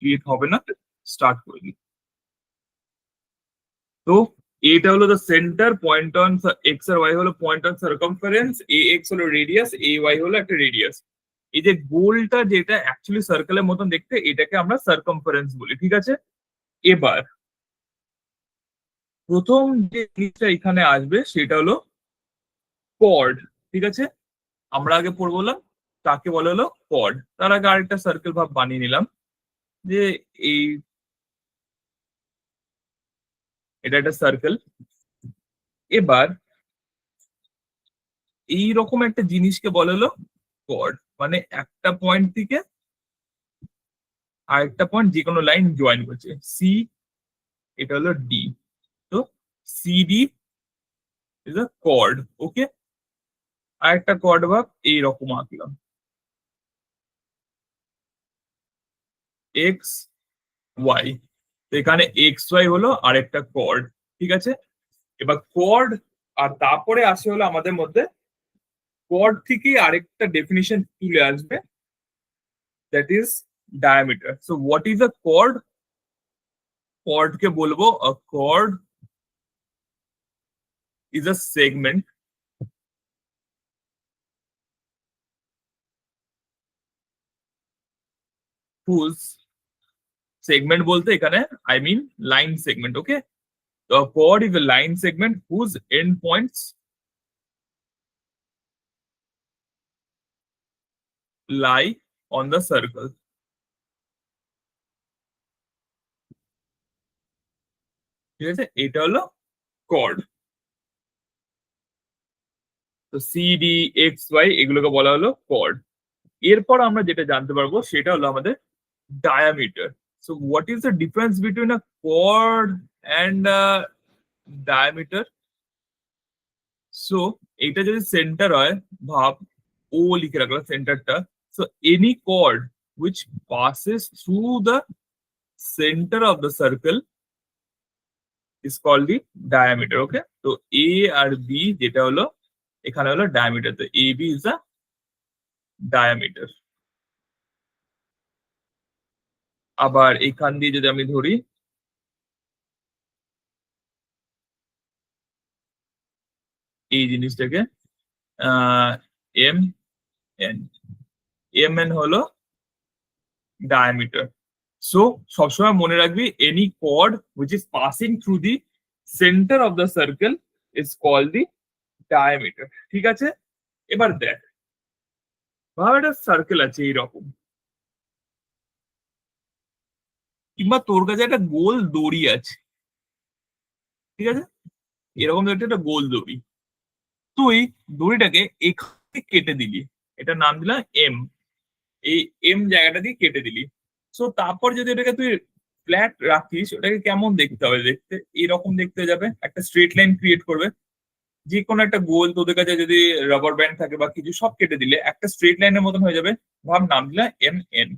Create হবে না, start করে দিই। তো এটা হলো the centre, point on X আর ওয়াই হলো পয়েন্ট অন সার্কামফারেন্স, এ এক্স হলো রেডিয়াস, এ ওয়াই হলো একটা রেডিয়াস। এই যে গোলটা যেটা অ্যাকচুয়ালি সার্কেলের মতন দেখতে, এটাকে আমরা সার্কামফারেন্স বলি, ঠিক আছে। এবার প্রথম যে জিনিসটা এখানে আসবে সেটা হলো কর্ড, ঠিক আছে। আমরা আগে পড়বো বললাম তাকে বলে হলো কর্ড। তার আগে আরেকটা সার্কেল ভাব বানিয়ে নিলাম, যে এই এটা একটা সার্কেল। এবার এইরকম একটা জিনিসকে বলে হলো কর্ড, মানে একটা পয়েন্ট থেকে আরেকটা পয়েন্ট যে কোনো লাইন জয়েন করছে। সি, এটা হলো ডি। তো সিডি ইজ আ কর্ড, ওকে। আরেকটা কর্ড ভাব এইরকম আঁকলাম, এক্স ওয়াই। তো এখানে এক্স ওয়াই হলো আরেকটা কর্ড, ঠিক আছে। এবার কর্ড, আর তারপরে আসে হলো আমাদের মধ্যে কর্ড থেকে আরেকটা ডেফিনিশন তুলে আসবে, that is diameter. So what is a chord? Chord কে বলবো a chord is a segment whose, segment বলতে এখানে I mean line segment, okay. তো chord is a line segment whose end points lie on the circle, ঠিক আছে। এটা হলো cord. তো সি ডি এক্স ওয়াই এগুলোকে বলা হলো কর্ড। এরপর আমরা যেটা জানতে পারবো সেটা হলো আমাদের diameter. So what is the difference between a chord and a diameter? So এটা যদি সেন্টার হয়, ভাব ও লিখে রাখলাম সেন্টারটা। So any chord which passes through the center of the circle is called the diameter, okay? তো A আর B যেটা হলো এখানে হলো diameter, তো AB is the diameter. আবার এখান দিয়ে যদি আমি ধরি এই জিনিসটাকে, এম এন, এম এন হলো ডায়ামিটার। সো সবসময় মনে রাখবি any chord which is passing through the centre of the circle is call the diameter, ঠিক আছে। এবার দেখ, ভাব একটা সার্কেল আছে এইরকম, কিংবা তোর কাছে একটা গোল দড়ি আছে, ঠিক আছে। এরকম একটা গোল দড়ি, তুই দড়িটাকে এখানে কেটে দিলি, এটার নাম দিলাম এম। এই এম জায়গাটা দিয়ে কেটে দিলি। সো তারপর যদি ওটাকে তুই ফ্ল্যাট রাখিস, ওটাকে কেমন দেখতে হবে? দেখতে এরকম দেখতে যাবে, একটা স্ট্রেট লাইন ক্রিয়েট করবে। যে কোনো একটা গোল তোদের কাছে যদি রাবার ব্যান্ড থাকে বা কিছু, সব কেটে দিলে একটা স্ট্রেট লাইনের মতন হয়ে যাবে। ভাব নাম দিলাম এম এন।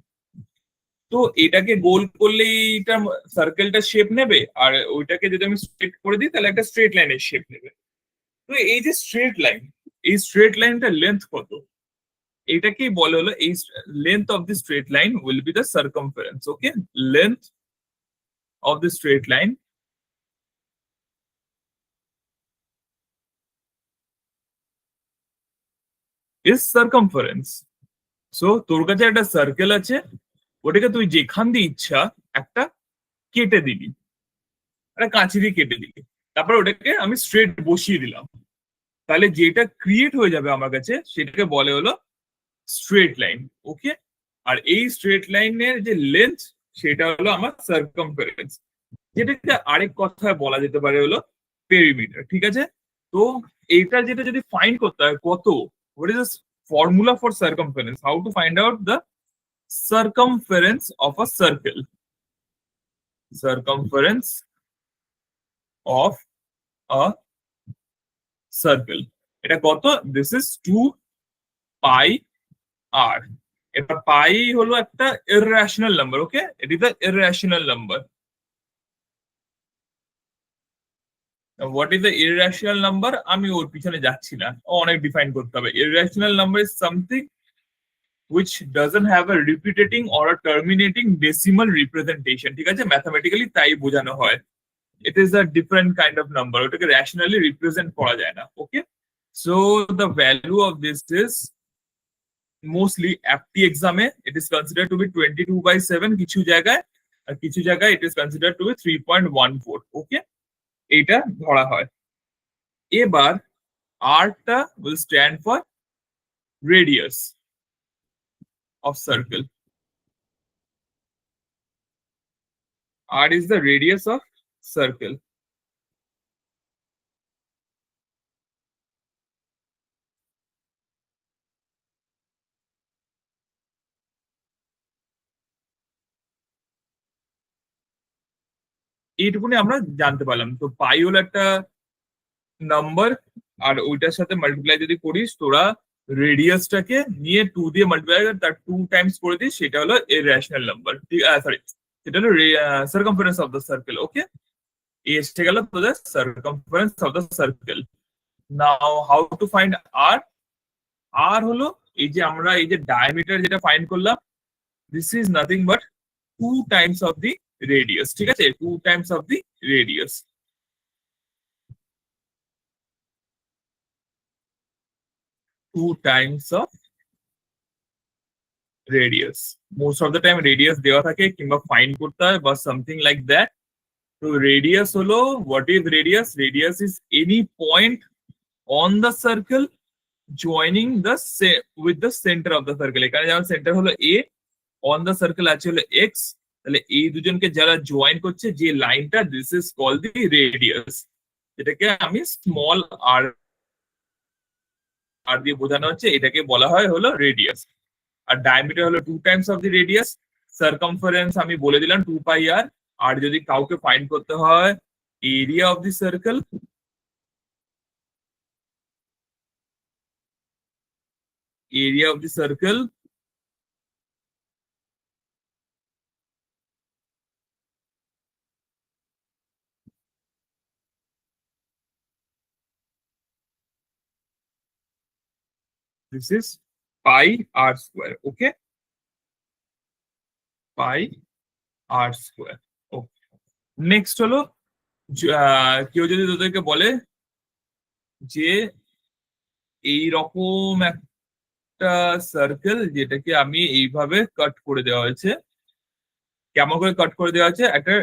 তো এটাকে গোল করলেই এটা সার্কেলটা শেপ নেবে, আর ওইটাকে যদি আমি স্ট্রেট করে দিই তাহলে একটা স্ট্রেট লাইনের শেপ নেবে। তো এই যে স্ট্রেট লাইন, এই স্ট্রেট লাইনটা লেন্থ কত? এটাকেই বলে হলো এই length of the straight line will be the circumference, okay. Length of the straight line is circumference. So তোর কাছে একটা সার্কেল আছে, ওটাকে তুই যেখান দিয়ে ইচ্ছা একটা কেটে দিবি, একটা কাঁচি দিয়ে কেটে দিবি, তারপর ওটাকে আমি স্ট্রেট বসিয়ে দিলাম, তাহলে যেটা ক্রিয়েট হয়ে যাবে আমার কাছে সেটাকে বলে হলো স্ট্রেট লাইন, ওকে। আর এই স্ট্রেট লাইনের যে লেন্থ সেটা হলো আমার সার্কামফারেন্স, যেটাকে আরেক কথায় বলা যেতে পারে হলো পেরিমিটার, ঠিক আছে। তো এইটা যেটা যদি ফাইন্ড করতে হয় কত, what is the formula for circumference, how to find out the circumference of a circle, circumference of a circle, এটা কত? This is 2 pi r. এটা পাই হলো একটা irrational number, okay. It is a irrational number. What is the irrational number? আমি ওর পিছনে যাচ্ছি না, অনেক ডিফাইন করতে হবে। Irrational number is something which doesn't have a repeating or a terminating decimal representation, ঠিক আছে, ম্যাথমেটিক্যালি তাই বোঝানো হয়। it is a different kind of number, ওটাকে rationally represent করা যায় না। ওকে, so the value of this is mostly FT exam-এ it is considered to be 22/7 কিছু জায়গায়, আর কিছু জায়গায় it is considered to be 3.14। ওকে, এইটা ধরা হয়। এবার R টা will stand for radius of circle। R is the radius of circle। এইটুকুনি আমরা জানতে পারলাম। তো পাই হলো একটা নাম্বার, আর ওইটার সাথে মাল্টিপ্লাই যদি করিস তোরা রেডিয়াসটাকে নিয়ে 2 দিয়ে মাল্টিপ্লাই তার 2 টাইমস করে দিস, সেটা হলো এর রেশনাল নাম্বার। ঠিক, সরি, সেটা হলো circumference of the circle. Okay, এসে গেল তোদের circumference of the circle. Now how to find r. R হলো এই যে আমরা এই যে ডায়ামিটার যেটা ফাইন্ড করলাম, this is nothing but 2 Times of the radius. ঠিক আছে, 2 Times of the radius. 2 Times of radius. Most of the time radius দেওয়া থাকে কিংবা ফাইন্ড করতে হয় বা সামথিং লাইক দ্যাট। তো রেডিয়াস হলো, what is radius? Radius is any point on the circle joining the with the centre of the circle. এখানে যেমন সেন্টার হলো এ, অন দ্য সার্কেল আছে হলো এক্স, তাহলে এই দুজনকে যারা জয়েন করছে যে লাইনটা, this is call the radius, যেটাকে আমি স্মল আর আর দিয়ে বোঝানো হচ্ছে, এটাকে বলা হয় হলো রেডিয়াস। আর ডায়ামিটার হলো 2 Times of the radius. Circumference আমি বলে দিলাম 2 পাই আর। আর যদি কাউকে ফাইন্ড করতে হয় area of the circle, area of the circle this is pi r square। Okay, pi r square। Okay, next হলো কেউ যদি তোদেরকে বলে যে এই রকম একটা সার্কেল যেটাকে আমি এইভাবে কাট করে দেওয়া হয়েছে, কেমন করে কাট করে দেওয়া হয়েছে? একটা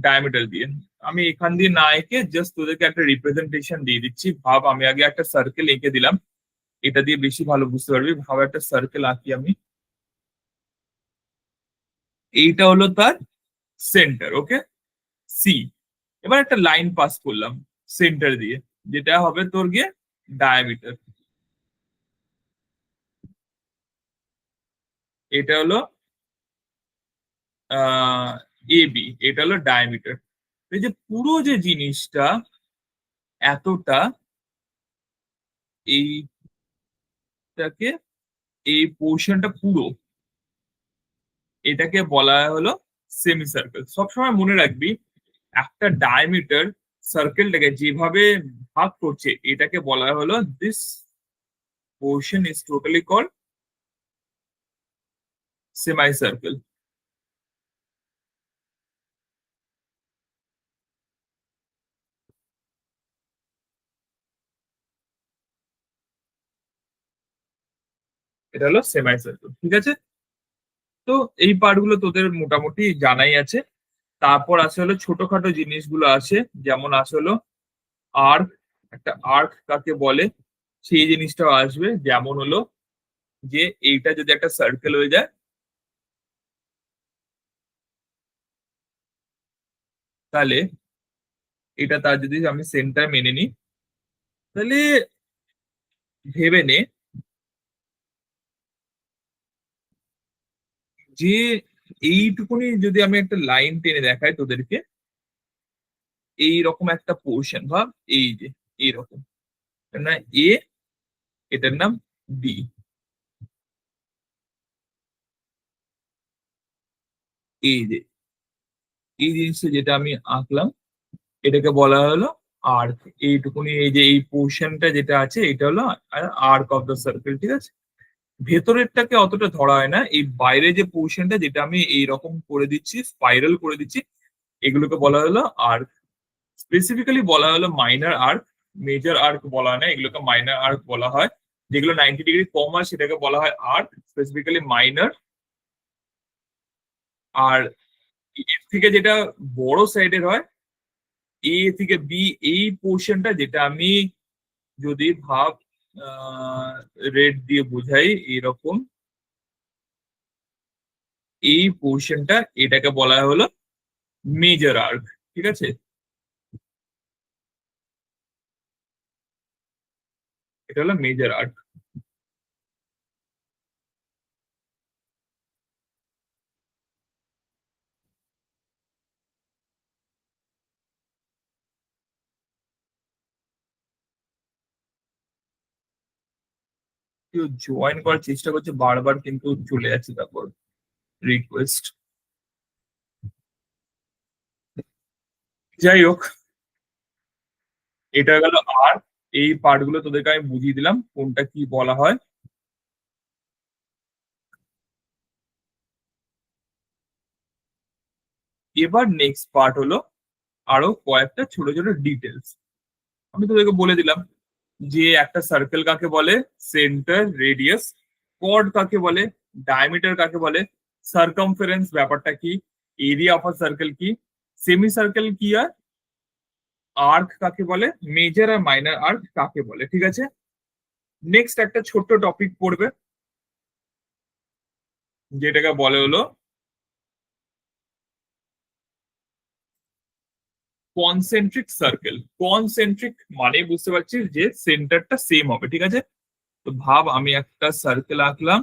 ডায়ামিটার দিয়ে। আমি এখান দিয়ে না এঁকে জাস্ট তোদেরকে একটা রিপ্রেজেন্টেশন দিয়ে দিচ্ছি। ভাব আমি আগে একটা সার্কেল এঁকে দিলাম, এটা দিয়ে বেশি ভালো বুঝতে পারবি। ভাব একটা সার্কেল আঁকি আমি, এইটা হলো তার সেন্টার। ওকে, সি। এবার একটা লাইন পাস করলাম সেন্টার দিয়ে, যেটা হবে তোর গিয়ে ডায়ামিটার। এটা হলো এ বি, এটা হলো ডায়ামিটার। এই যে পুরো যে জিনিসটা এতটা, এইটাকে, এই পোর্শনটা পুরো, এটাকে বলা হলো সেমি সার্কেল। সবসময় মনে রাখবি একটা ডায়ামিটার সার্কেলটাকে যেভাবে ভাগ করছে, এটাকে বলা হলো this portion is totally call semi circle. এটা হলো সেমি সার্কেল। ঠিক আছে, তো এই পার্ট গুলো তোদের মোটামুটি জানাই আছে। তারপর আছে হলো ছোটখাটো জিনিসগুলো আছে, যেমন আছে হলো আর্ক। একটা আর্ক কাকে বলে সেই জিনিসটাও আসবে। যেমন হলো যে এইটা যদি একটা সার্কেল হয়ে যায়, তাহলে এটা তার যদি আমি সেন্টার মেনে নিই, তাহলে ভেবে নে যে এইটুকুনি যদি আমি একটা লাইন টেনে দেখাই তোদেরকে, এইরকম একটা পোর্শন ভাব, এই যে এইরকম, না এ, এটার নাম বি, এই যে এই জিনিসটা যেটা আমি আঁকলাম, এটাকে বলা হলো আর্ক। এইটুকুনি এই যে এই পোর্শনটা যেটা আছে, এটা হলো আর্ক অফ দ্য সার্কেল। ঠিক আছে, ভেতরেরটাকে অতটা ধরা হয় না, এই বাইরে যে পোর্শনটা যেটা আমি এইরকম করে দিচ্ছি, স্পাইরাল করে দিচ্ছি, এগুলোকে বলা হলো আর্ক। স্পেসিফিক্যালি বলা হলো মাইনার আর্ক, মেজর আর্ক বলা হয় না, এগুলোকে মাইনার আর্ক বলা হয়। যেগুলো 90 ডিগ্রি কম হয় সেটাকে বলা হয় আর্ক, স্পেসিফিক্যালি মাইনার। আর এর থেকে যেটা বড় সাইডের হয়, এ থেকে বি, এই পোর্শনটা যেটা আমি যদি ভাব রেড দিয়ে বোঝাই এরকম, এই পোর্শনটা এটাকে বলা হলো মেজর আর্ক। ঠিক আছে, এটা হলো মেজর আর্ক। কেউ জয়েন করার চেষ্টা করছে বারবার, কিন্তু চলে যাচ্ছে তারপর রিকোয়েস্ট। যাই হোক, এটা গেল আর্ক। এই পার্ট গুলো তোদেরকে আমি বুঝিয়ে দিলাম কোনটা কি বলা হয়। এবার নেক্সট পার্ট হলো আরো কয়েকটা ছোট ছোট ডিটেলস। আমি তোদেরকে বলে দিলাম যে একটা সার্কেল কাকে বলে, সেন্টার, রেডিয়াস, কর্ড কাকে বলে, ডায়ামিটার কাকে বলে, সার্কামফারেন্স ব্যাপারটা কি, এরিয়া অফ আ সার্কেল কি, সেমি সার্কেল কি, আর আর্ক কাকে বলে, মেজর আর মাইনর আর্ক কাকে বলে। ঠিক আছে, নেক্সট একটা ছোট্ট টপিক পড়বে যেটাকে বলে হলো কনসেন্ট্রিক সার্কেল। কনসেন্ট্রিক মানে বুঝতে পারছিস যে সেন্টারটা সেম হবে। ঠিক আছে, তো ভাব আমি একটা সার্কেল আঁকলাম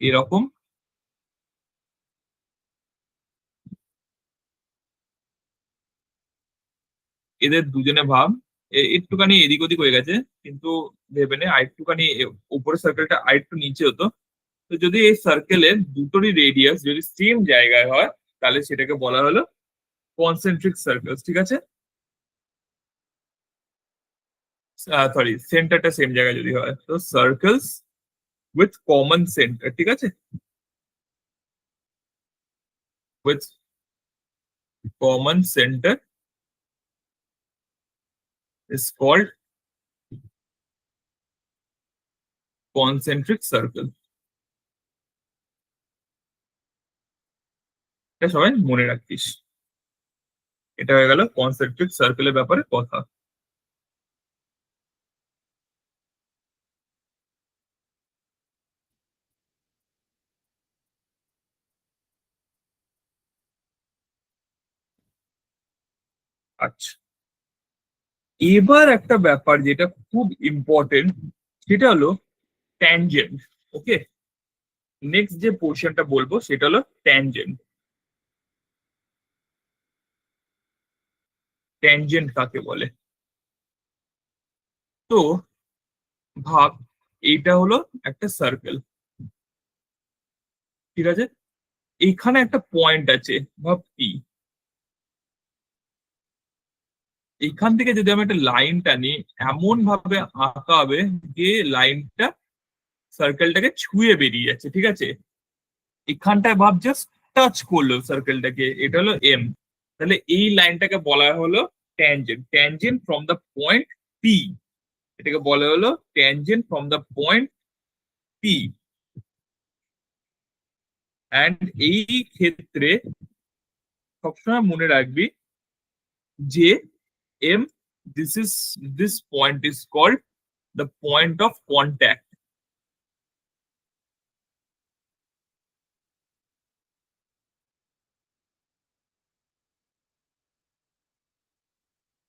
এরকম, এদের দুজনে ভাব একটুখানি এদিক ওদিক হয়ে গেছে, কিন্তু ভেবে নে আরেকটুখানি উপরের সার্কেলটা আরেকটু নিচে হতো। তো যদি এই সার্কেলের দুটোরই রেডিয়াস যদি সেম জায়গায় হয়, তাহলে সেটাকে বলা হলো কনসেন্ট্রিক সার্কেল। ঠিক আছে, সরি, সেন্টারটা সেম জায়গায় যদি হয়, তো সার্কেলস উইথ কমন সেন্টার। ঠিক আছে, with common centre is called concentric circle. এটা সবাই মনে রাখিস। এটা হয়ে গেল কনসেন্ট্রিক সার্কেলের ব্যাপারে কথা। আচ্ছা, এবার একটা ব্যাপার যেটা খুব ইম্পর্টেন্ট, সেটা হলো ট্যানজেন্ট। ওকে, নেক্সট যে পোর্শনটা বলবো সেটা হলো ট্যানজেন্ট। ট্যানজেন্ট কাকে বলে? তো ভাব এইটা হলো একটা সার্কেল। ঠিক আছে, এইখানে একটা পয়েন্ট আছে, ভাব কি, এইখান থেকে যদি আমি একটা লাইন টানি, এমন ভাবে আঁকা হবে যে লাইনটা সার্কেলটাকে ছুঁয়ে বেরিয়ে যাচ্ছে। ঠিক আছে, এখানটায় ভাব জাস্ট টাচ করলো সার্কেলটাকে, এটা হলো এম। তাহলে এই লাইনটাকে বলা হলো tangent. Tangent from the point P, এটাকে বলা হলো tangent from the point P. And এই ক্ষেত্রে সবসময় মনে রাখবি যে M, this point is called the point of contact.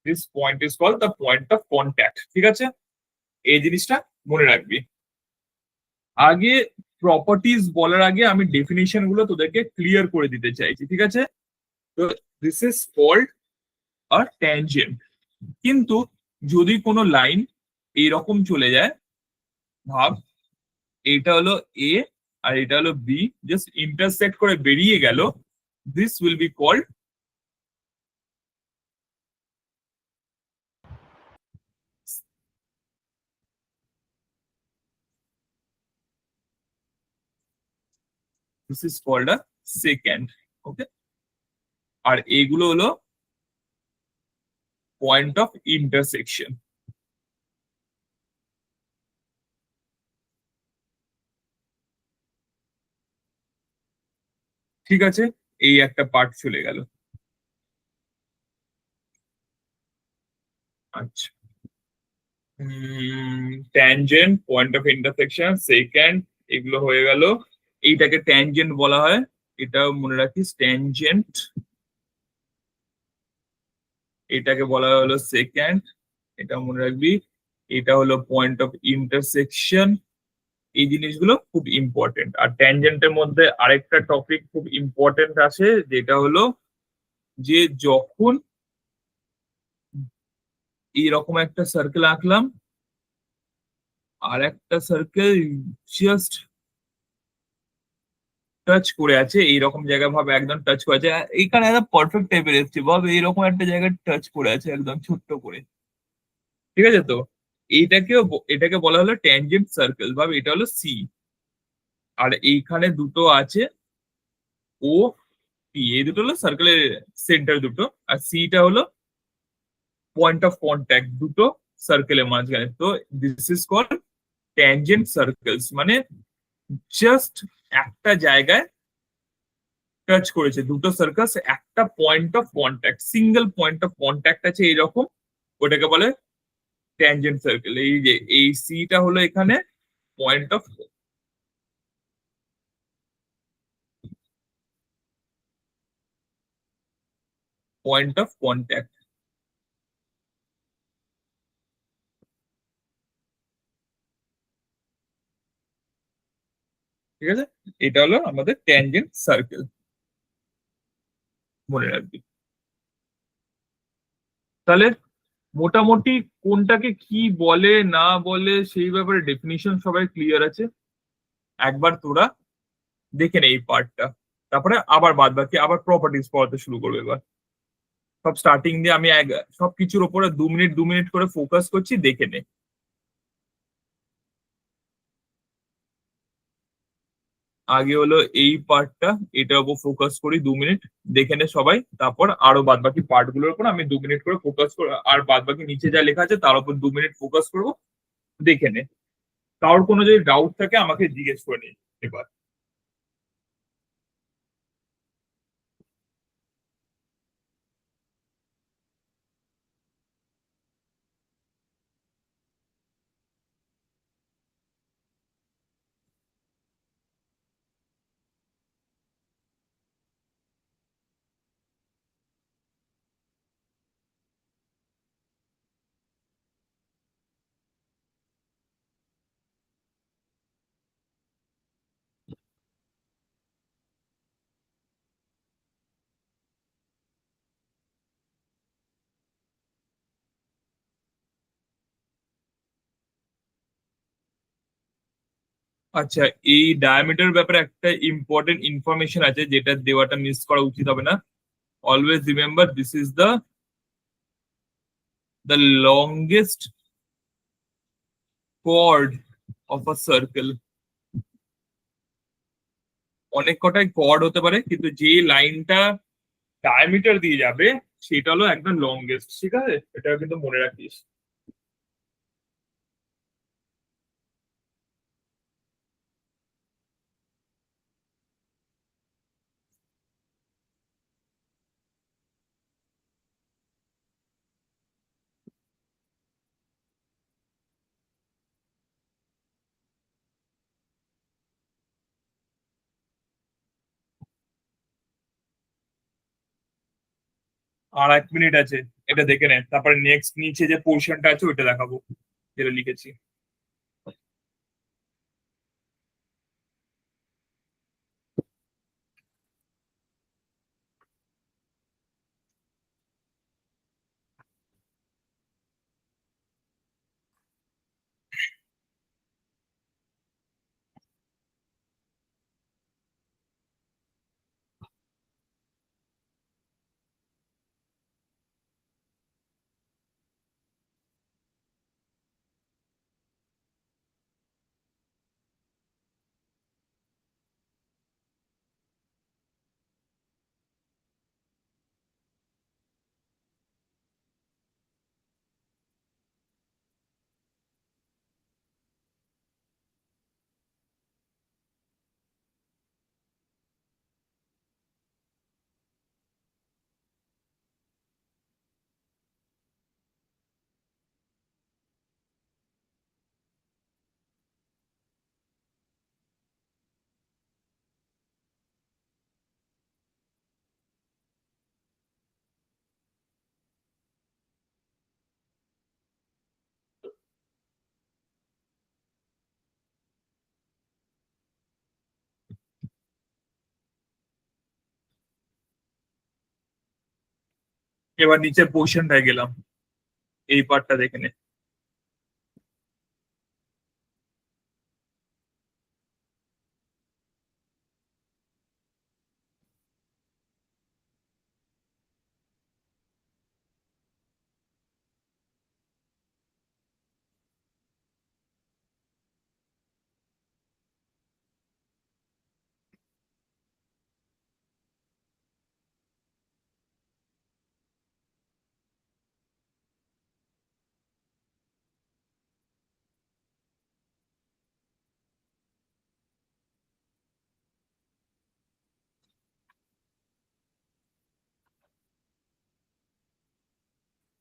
This point is called the point of contact. ঠিক আছে, এই জিনিসটা মনে রাখবি। আগে প্রপার্টিজ বলার আগে আমি ডেফিনিশন গুলো তোদেরকে ক্লিয়ার করে দিতে চাইছি। ঠিক আছে, তো this is called a tangent. কিন্তু যদি কোনো লাইন এইরকম চলে যায়, ভাব এটা হলো এ আর এটা হলো বি, জাস্ট ইন্টারসেক্ট করে বেরিয়ে গেল, this will be called, this is called a secant. Okay, আর এইগুলো হলো পয়েন্ট অফ ইন্টারসেকশন। ঠিক আছে, এই একটা পার্ট চলে গেল। আচ্ছা, tangent, point of intersection, second, এগুলো হয়ে গেল। এইটাকে ট্যানজেন্ট বলা হয়, এটাও মনে রাখিস, ট্যানজেন্ট। এটাকে বলা হলো সেকেন্ড, এটা মনে রাখবি। এটা হলো পয়েন্ট অফ ইন্টারসেকশন। এই জিনিসগুলো খুব ইম্পর্টেন্ট। আর ট্যানজেন্টের মধ্যে আরেকটা টপিক খুব ইম্পর্টেন্ট আছে, যেটা হলো যে যখন এইরকম একটা সার্কেল আঁকলাম, আর একটা সার্কেল জাস্ট টাচ করে আছে, এইরকম জায়গা ভাবে একদম টাচ করে আছে, এখানে একদম পারফেক্ট টাইপের এসছে ভাবে, এইরকম একটা জায়গায় টাচ করে আছে একদম ছোট্ট করে। ঠিক আছে তো, এটাকে বলা হলো ট্যানজেন্ট সার্কেল, ভাবে এটা হলো সি। আর এইখানে দুটো আছে ও পি, এই দুটো হলো সার্কেলের সেন্টার দুটো। আর সিটা হলো পয়েন্ট অফ কন্ট্যাক্ট দুটো সার্কেলের মাঝখানে। তো this is called tangent circles, মানে জাস্ট একটা জায়গায় টাচ করেছে দুটো সার্কাস, একটা point of contact, single point of contact আছে এইরকম, ওটাকে বলে ট্যানজেন্ট সার্কেল। এই যে এই সিটা হলো এখানে পয়েন্ট অফ কন্ট্যাক্ট। ঠিক আছে, এটা হলো আমাদের ট্যানজেন্ট সার্কেল, মনে রাখবি। তাহলে মোটামুটি কোনটাকে কি বলে না বলে সেই ব্যাপারে ডেফিনিশন সবাই ক্লিয়ার আছে। একবার তোরা দেখে নে এই পার্টটা, তারপরে আবার বাদ বাকি আবার প্রপার্টিজ পড়াতে শুরু করবে এবার। সব স্টার্টিং দিয়ে আমি সবকিছুর উপরে 2 মিনিট 2 মিনিট করে ফোকাস করছি, দেখে নে। আগে হলো এই পার্টটা, এটার উপর ফোকাস করি 2 মিনিট, দেখে নে সবাই। তারপর আরো বাদ বাকি পার্ট গুলোর উপর আমি 2 মিনিট করে ফোকাস করবো, আর বাদ বাকি নিচে যা লেখা আছে তার উপর 2 মিনিট ফোকাস করবো, দেখে নে। কারোর কোনো যদি ডাউট থাকে আমাকে জিজ্ঞেস করে নি এবার। আচ্ছা, এই ডায়ামিটার ব্যাপারে একটা ইম্পর্টেন্ট ইনফরমেশন আছে যেটা দেওয়াটা মিস করা উচিত হবে না। Always remember, this is the longest chord of a circle. অনেক কটাই কর্ড হতে পারে, কিন্তু যে লাইনটা ডায়ামিটার দিয়ে যাবে সেটা হলো একদম লংগেস্ট। ঠিক আছে, এটা কিন্তু মনে রাখিস। আর 1 মিনিট আছে, এটা দেখে নে, তারপরে নেক্সট নিচে যে পোর্শনটা আছে ওইটা দেখাবো, যেটা লিখেছি। এবার নিচের পোর্শনটায় গেলাম, এই পার্টটা দেখে নে।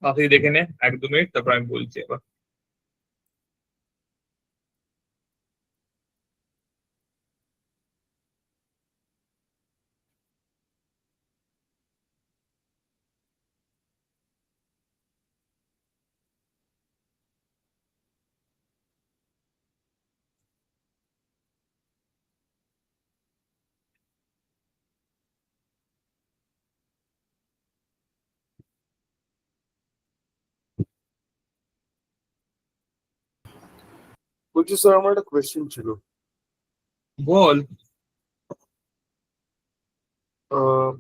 তাড়াতাড়ি দেখে নে, 1-2 মিনিট, তারপর আমি বলছি এবার। বলছি স্যার, আমার একটা কোয়েশ্চেন ছিল। বল। আহ,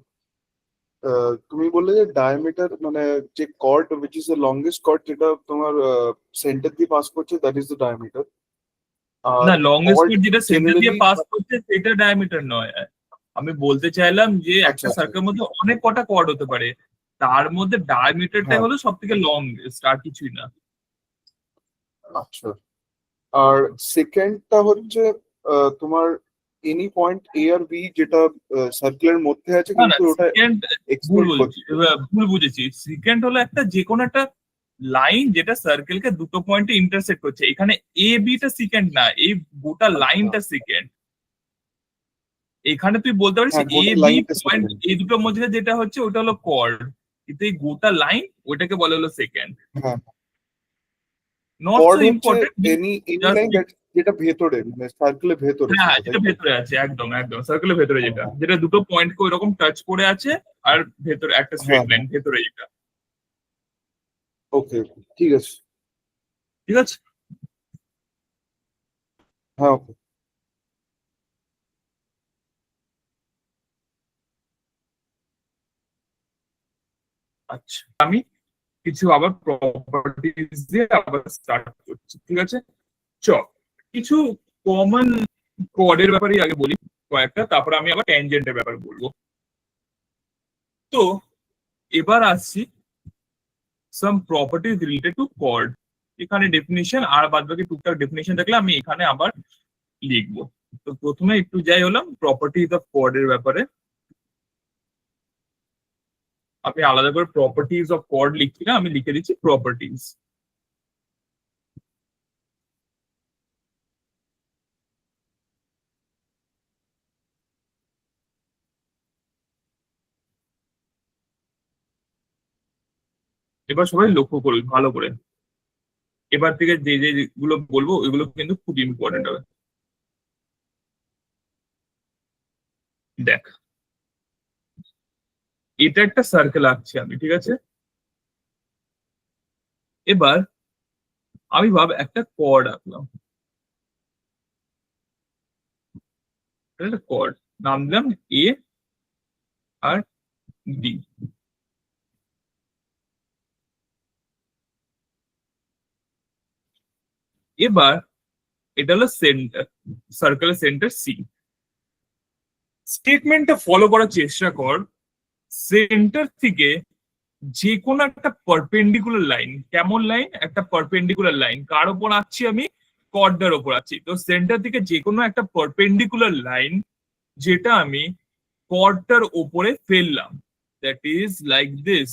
তুমি বললে যে ডায়ামিটার মানে যে chord which is the longest chord যেটা তোমার সেন্টার দিয়ে পাস করছে, দ্যাট ইজ দ্য ডায়ামিটার। আর না, লংগেস্ট কর্ড কর্ড যেটা সেন্টার দিয়ে জেনারেলি। পাস করছে সেটা ডায়ামিটার নয়। আমি বলতে চাইলাম যে আচ্ছা একটা আচ্ছা। সার্কেলের মধ্যে অনেক কটা কর্ড হতে পারে, তার মধ্যে ডায়ামিটারটাই হ্যাঁ। হলো সব থেকে লংগেস্ট, আর কিছুই না। আচ্ছা। আর সেকেন্ডটা হচ্ছে তোমার এনি পয়েন্ট এ আর বি যেটা সার্কেলের মধ্যে আছে না না, কিন্তু ওটা সেকেন্ড ভুল এক্সপ্লোর বলছি, করছে। ভুল বুঝেছি। সেকেন্ড হলো একটা যে কোনো একটা লাইন যেটা সার্কেলকে দুটো পয়েন্টে ইন্টারসেক্ট করছে। এখানে এ বি টা সেকেন্ড না, এই গোটা আচ্ছা। লাইনটা সেকেন্ড। এখানে তুই বলতে পারিস হ্যাঁ, এ গোটা বি লাইনটা পয়েন্ট, সেকেন্ড। এই দুটোর মধ্যে যেটা হচ্ছে ওটা হলো কর্ড, কিন্তু এই গোটা লাইন ওটাকে বলে হলো সেকেন্ড। হ্যাঁ। নট সো কর্ড হচ্ছে important, any any just. Line যেটা ভেতরে মানে সার্কেলের ভেতরে হ্যাঁ হ্যাঁ, সেটা, তাই যেটা তো? ভেতরে আছে, একদম একদম সার্কেলের ভেতরে, হ্যাঁ যেটা হ্যাঁ যেটা দুটো পয়েন্টকে ওইরকম টাচ করে আছে, আর ভেতরে একটা হ্যাঁ স্ট্রেট লাইন হ্যাঁ। ভেতরে যেটা। ওকে ওকে, ঠিক আছে। ঠিক আছে। হ্যাঁ ওকে। আচ্ছা, আমি কিছু আবার প্রপার্টিজ দিয়ে আবার স্টার্ট করছি, ঠিক আছে। চ, কিছু কমন কোডের ব্যাপারে আগে বলি কয়েকটা, তারপর আমি আবার ট্যানজেন্টের ব্যাপারে বলবো। তো এবার আসছি সাম প্রপার্টিজ রিলেটেড টু কর্ড। এখানে ডেফিনিশন আর বাদ বাকি টুকটাক ডেফিনিশন থাকলে আমি এখানে আবার লিখবো। তো প্রথমে একটু যাই হলাম প্রপার্টিজ অফ কর্ডের ব্যাপারে। আমি আলাদা করে প্রপার্টিজ অফ কর্ড লিখছি না, আমি লিখে দিচ্ছি প্রপার্টিজ। এবার সবাই লক্ষ্য করুন ভালো করে, এবার থেকে যে যেগুলো বলবো ওইগুলো কিন্তু খুব ইম্পর্টেন্ট হবে। দেখ, এটা একটা সার্কেল আঁকছি আমি, ঠিক আছে। এবার আমি ভাব একটা কর্ড আঁকলাম, একটা কর্ড, নাম দিলাম এ আর ডি। এবার এটা হলো সেন্টার, সার্কেলের সেন্টার সি। স্টেটমেন্টটা ফলো করার চেষ্টা কর। সেন্টার থেকে যে কোনো একটা পারপেন্ডিকুলার লাইন, কেমন লাইন, একটা পারপেন্ডিকুলার লাইন কার ওপর আঁকছি আমি, কর্ডার ওপর আছি। তো সেন্টার থেকে যে কোনো একটা পারপেন্ডিকুলার লাইন যেটা আমি কর্ডটার ওপরে ফেললাম, দ্যাট ইজ লাইক দিস,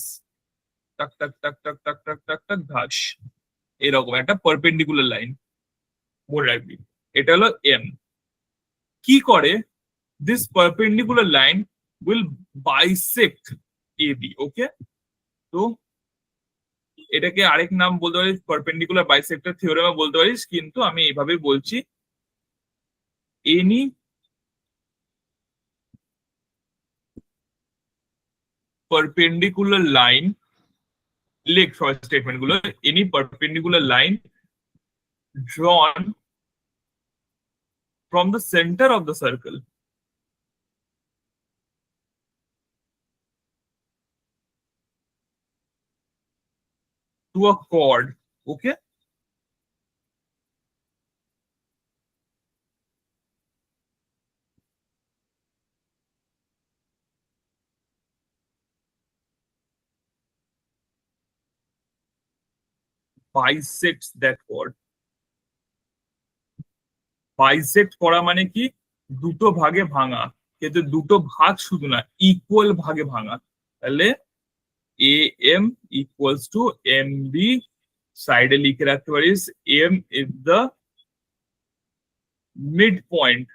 টাক টাক টাক টাক টাক টাক টাক টাক ঘাস, এরকম একটা পারপেন্ডিকুলার লাইন মনে রাখবি। এটা হলো এম। কি করে, this perpendicular line will bisect A B, okay. তো এটাকে আরেক নাম বলতে পারিস পারপেন্ডিকুলার বাইসেক্টর থিওরেমা বলতে পারিস, কিন্তু আমি এইভাবে বলছি, এনি perpendicular line লেখ সব স্টেটমেন্ট গুলো, any perpendicular line drawn from the center of the circle to a chord, okay, bisects that chord. Bisect করা মানে কি, দুটো ভাগে ভাঙা, কিন্তু দুটো ভাগ শুধু না, ইকুয়াল ভাগে ভাঙা। তাহলে A M equals to M B, সাইডে লিখে রাখতে পারিস M is the mid point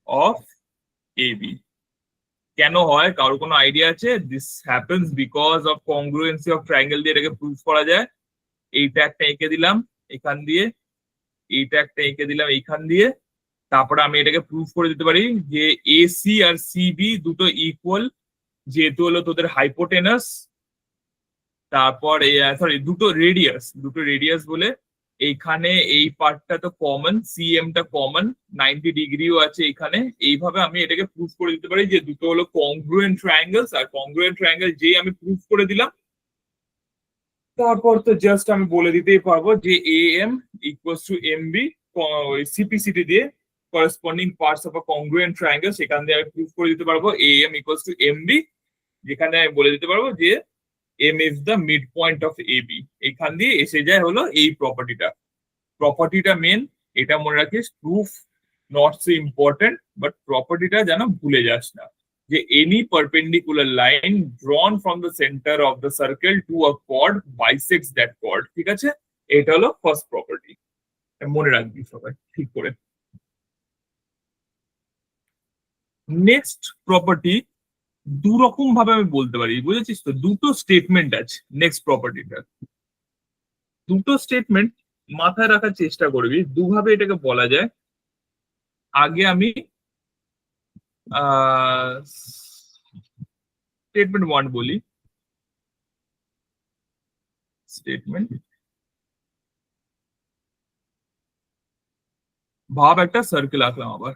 of A B. কেন হয়, কারোর কোনো আইডিয়া আছে? This happens because of congruency of triangle দিয়ে এটাকে প্রুফ করা যায়। এইটা একটা এঁকে দিলাম এখান দিয়ে, এইটা একটা এঁকে দিলাম এইখান দিয়ে, তারপরে আমি এটাকে প্রুফ করে দিতে পারি যে এসি আর সিবি দুটো ইকুয়াল, যেহেতু হলো তোদের হাইপোটেনাস, তারপর সরি দুটো রেডিয়াস বলে এইখানে এই পার্টটা তো কমন, সিএম টা কমন, 90 ডিগ্রিও আছে এখানে। এইভাবে আমি এটাকে প্রুফ করে দিতে পারি যে দুটো হলো কংগ্রুয়েন্ট ট্রায়াঙ্গেলস, আর কংগ্রুয়েন্ট ট্রায়াঙ্গেল যেই আমি প্রুফ করে দিলাম, তারপর তো জাস্ট আমি বলে দিতেই পারবো যে A M equals to M B, CPCT দিয়ে corresponding parts of a congruent triangle, সেখান দিয়ে আমি প্রুফ করে দিতে পারবো A M equals to M B, যেখানে আমি বলে দিতে পারবো যে M is the mid point of A B. এখান দিয়ে এসে যায় হলো এই প্রপার্টিটা মেন, এটা মনে রাখিস। Proof not so important, but প্রপার্টিটা যেন ভুলে যাস না, যে any perpendicular line drawn from the centre of the circle to a chord bisects that chord. ঠিক আছে, এটা হলো ফার্স্ট প্রপার্টি, মনে রাখবি সবাই ঠিক করে। নেক্সট প্রপার্টি দু রকম ভাবে আমি বলতে পারি, বুঝেছিস তো? দুটো স্টেটমেন্ট আছে নেক্সট প্রপার্টিটা, দুটো স্টেটমেন্ট মাথায় রাখার চেষ্টা করবি, দুভাবে এটাকে বলা যায়। আগে আমি স্টেটমেন্ট ওয়ান বলি। স্টেটমেন্ট, ভাব একটা সার্কেল আঁকলাম আবার,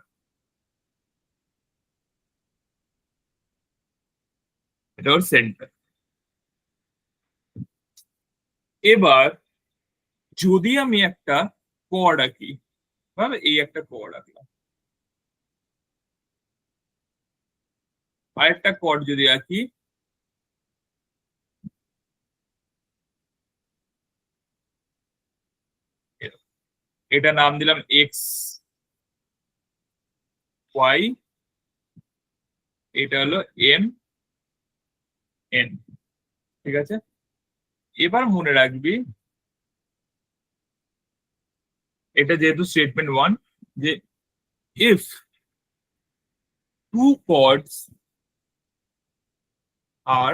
এটা ওর সেন্টার। এবার যদি আমি একটা কর্ড আঁকি, ভাব এই একটা কর্ড আঁকলাম, আর একটা কর্ড যদি আঁকি, এটা নাম দিলাম এক্স ওয়াই, এটা হলো এম এন। ঠিক আছে, এবার মনে রাখবি এটা যেহেতু স্টেটমেন্ট ওয়ান, যে ইফ টু chords আর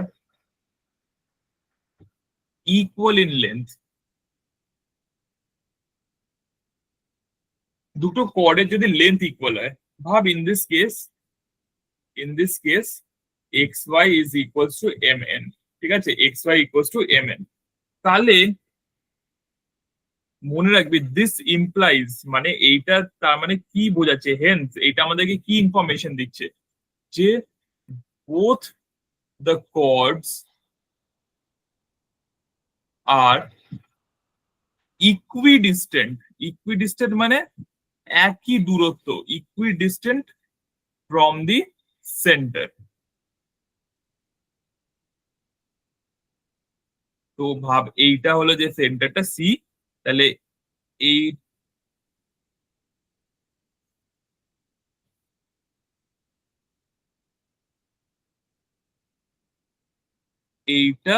equal in length, দুটো কর্ডের যদি লেন্থ ইকুয়াল হয়, ভাব in this case X Y is equals to M N. ঠিক আছে, X Y equals to M N, তাহলে মনে রাখবি দিস ইমপ্লাইজ, মানে এইটা তার মানে কি বোঝাচ্ছে, হেন্স এটা আমাদেরকে কি ইনফরমেশন দিচ্ছে, যে বোথ দ্য chords আর ইকুইডিস্টেন্ট মানে একই দূরত্ব, ইকুইডিস্টেন্ট ফ্রম দি সেন্টার। তো ভাব এইটা হলো যে সেন্টারটা সি, তাহলে এই এইটা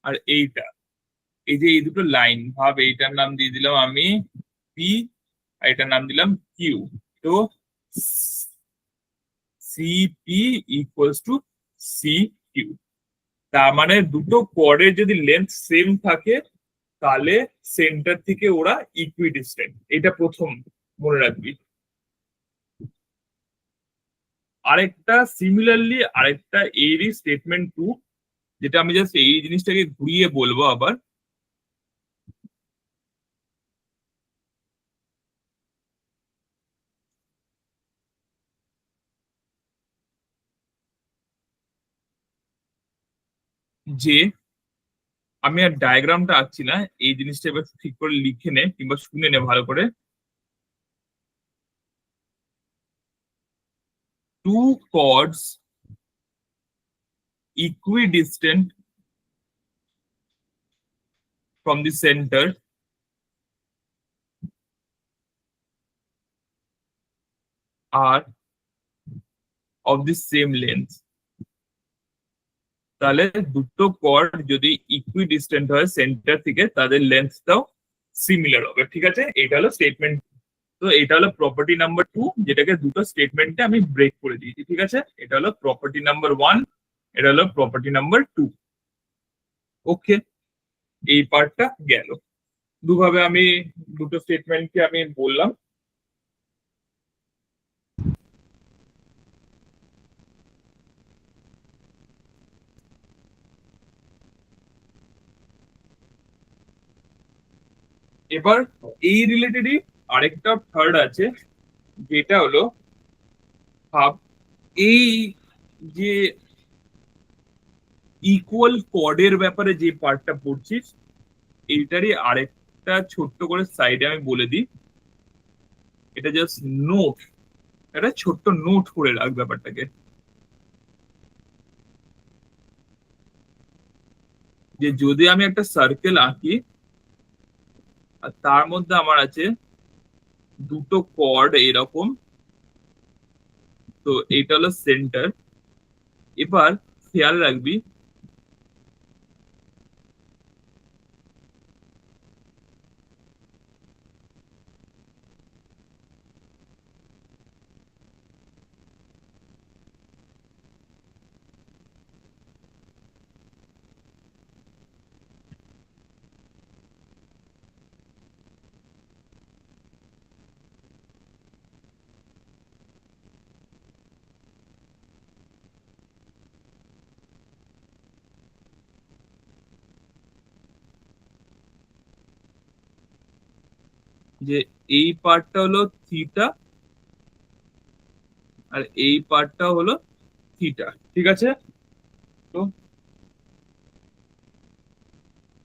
আর এইটা, এই যে এই দুটো লাইন, ভাব এইটার নাম দিয়ে দিলাম আমি পি, আর এটার নাম দিলাম কিউ। তো CP equals to C Q, তার মানে দুটো কোডের যদি লেন্থ সেম থাকে, তাহলে সেন্টার থেকে ওরা ইকুইডিস্টেন্ট, এটা প্রথম মনে রাখবি। আরেকটা সিমিলারলি আরেকটা এরই স্টেটমেন্ট টু, যেটা আমি জাস্ট এই জিনিসটাকে ঘুরিয়ে বলবো আবার, যে আমি আর ডায়াগ্রামটা আঁকছি না, এই জিনিসটা এবার ঠিক করে লিখে নে কিংবা শুনে নে ভালো করে। Two chords equidistant from the center are of the same length. তাহলে দুটো কর্ড যদি ইকুইডিস্টেন্ট হয় সেন্টার থেকে, তাদের লেন্থটাও সিমিলার হবে। ঠিক আছে, এটা হলো স্টেটমেন্ট। তো এটা হলো প্রপার্টি নাম্বার টু, যেটাকে দুটো স্টেটমেন্টে আমি ব্রেক করে দিয়েছি। ঠিক আছে, এটা হলো প্রপার্টি নাম্বার ওয়ান, এটা হলো প্রপার্টি নাম্বার টু। ওকে, এই পার্টটা গেল। দুভাবে আমি দুটো স্টেটমেন্টকে আমি বললাম। এবার এই রিলেটেডই আরেকটা থার্ড আছে, যেটা হলো ভাব এই যে ইকুয়াল কর্ডের ব্যাপারে যে পার্টটা পড়ছিস, এইটারই আরেকটা ছোট্ট করে সাইডে আমি বলে দিই। এটা জাস্ট নোট, এটা ছোট্ট নোট করে রাখ ব্যাপারটাকে, যে যদি আমি একটা সার্কেল আঁকি আর তার মধ্যে আমার আছে দুটো কর্ড এরকম, তো এটা হলো সেন্টার। এবার খেয়াল রাখবি যে এই পার্টটা হলো থিটা আর এই পার্টটা হলো থিটা। ঠিক আছে, তো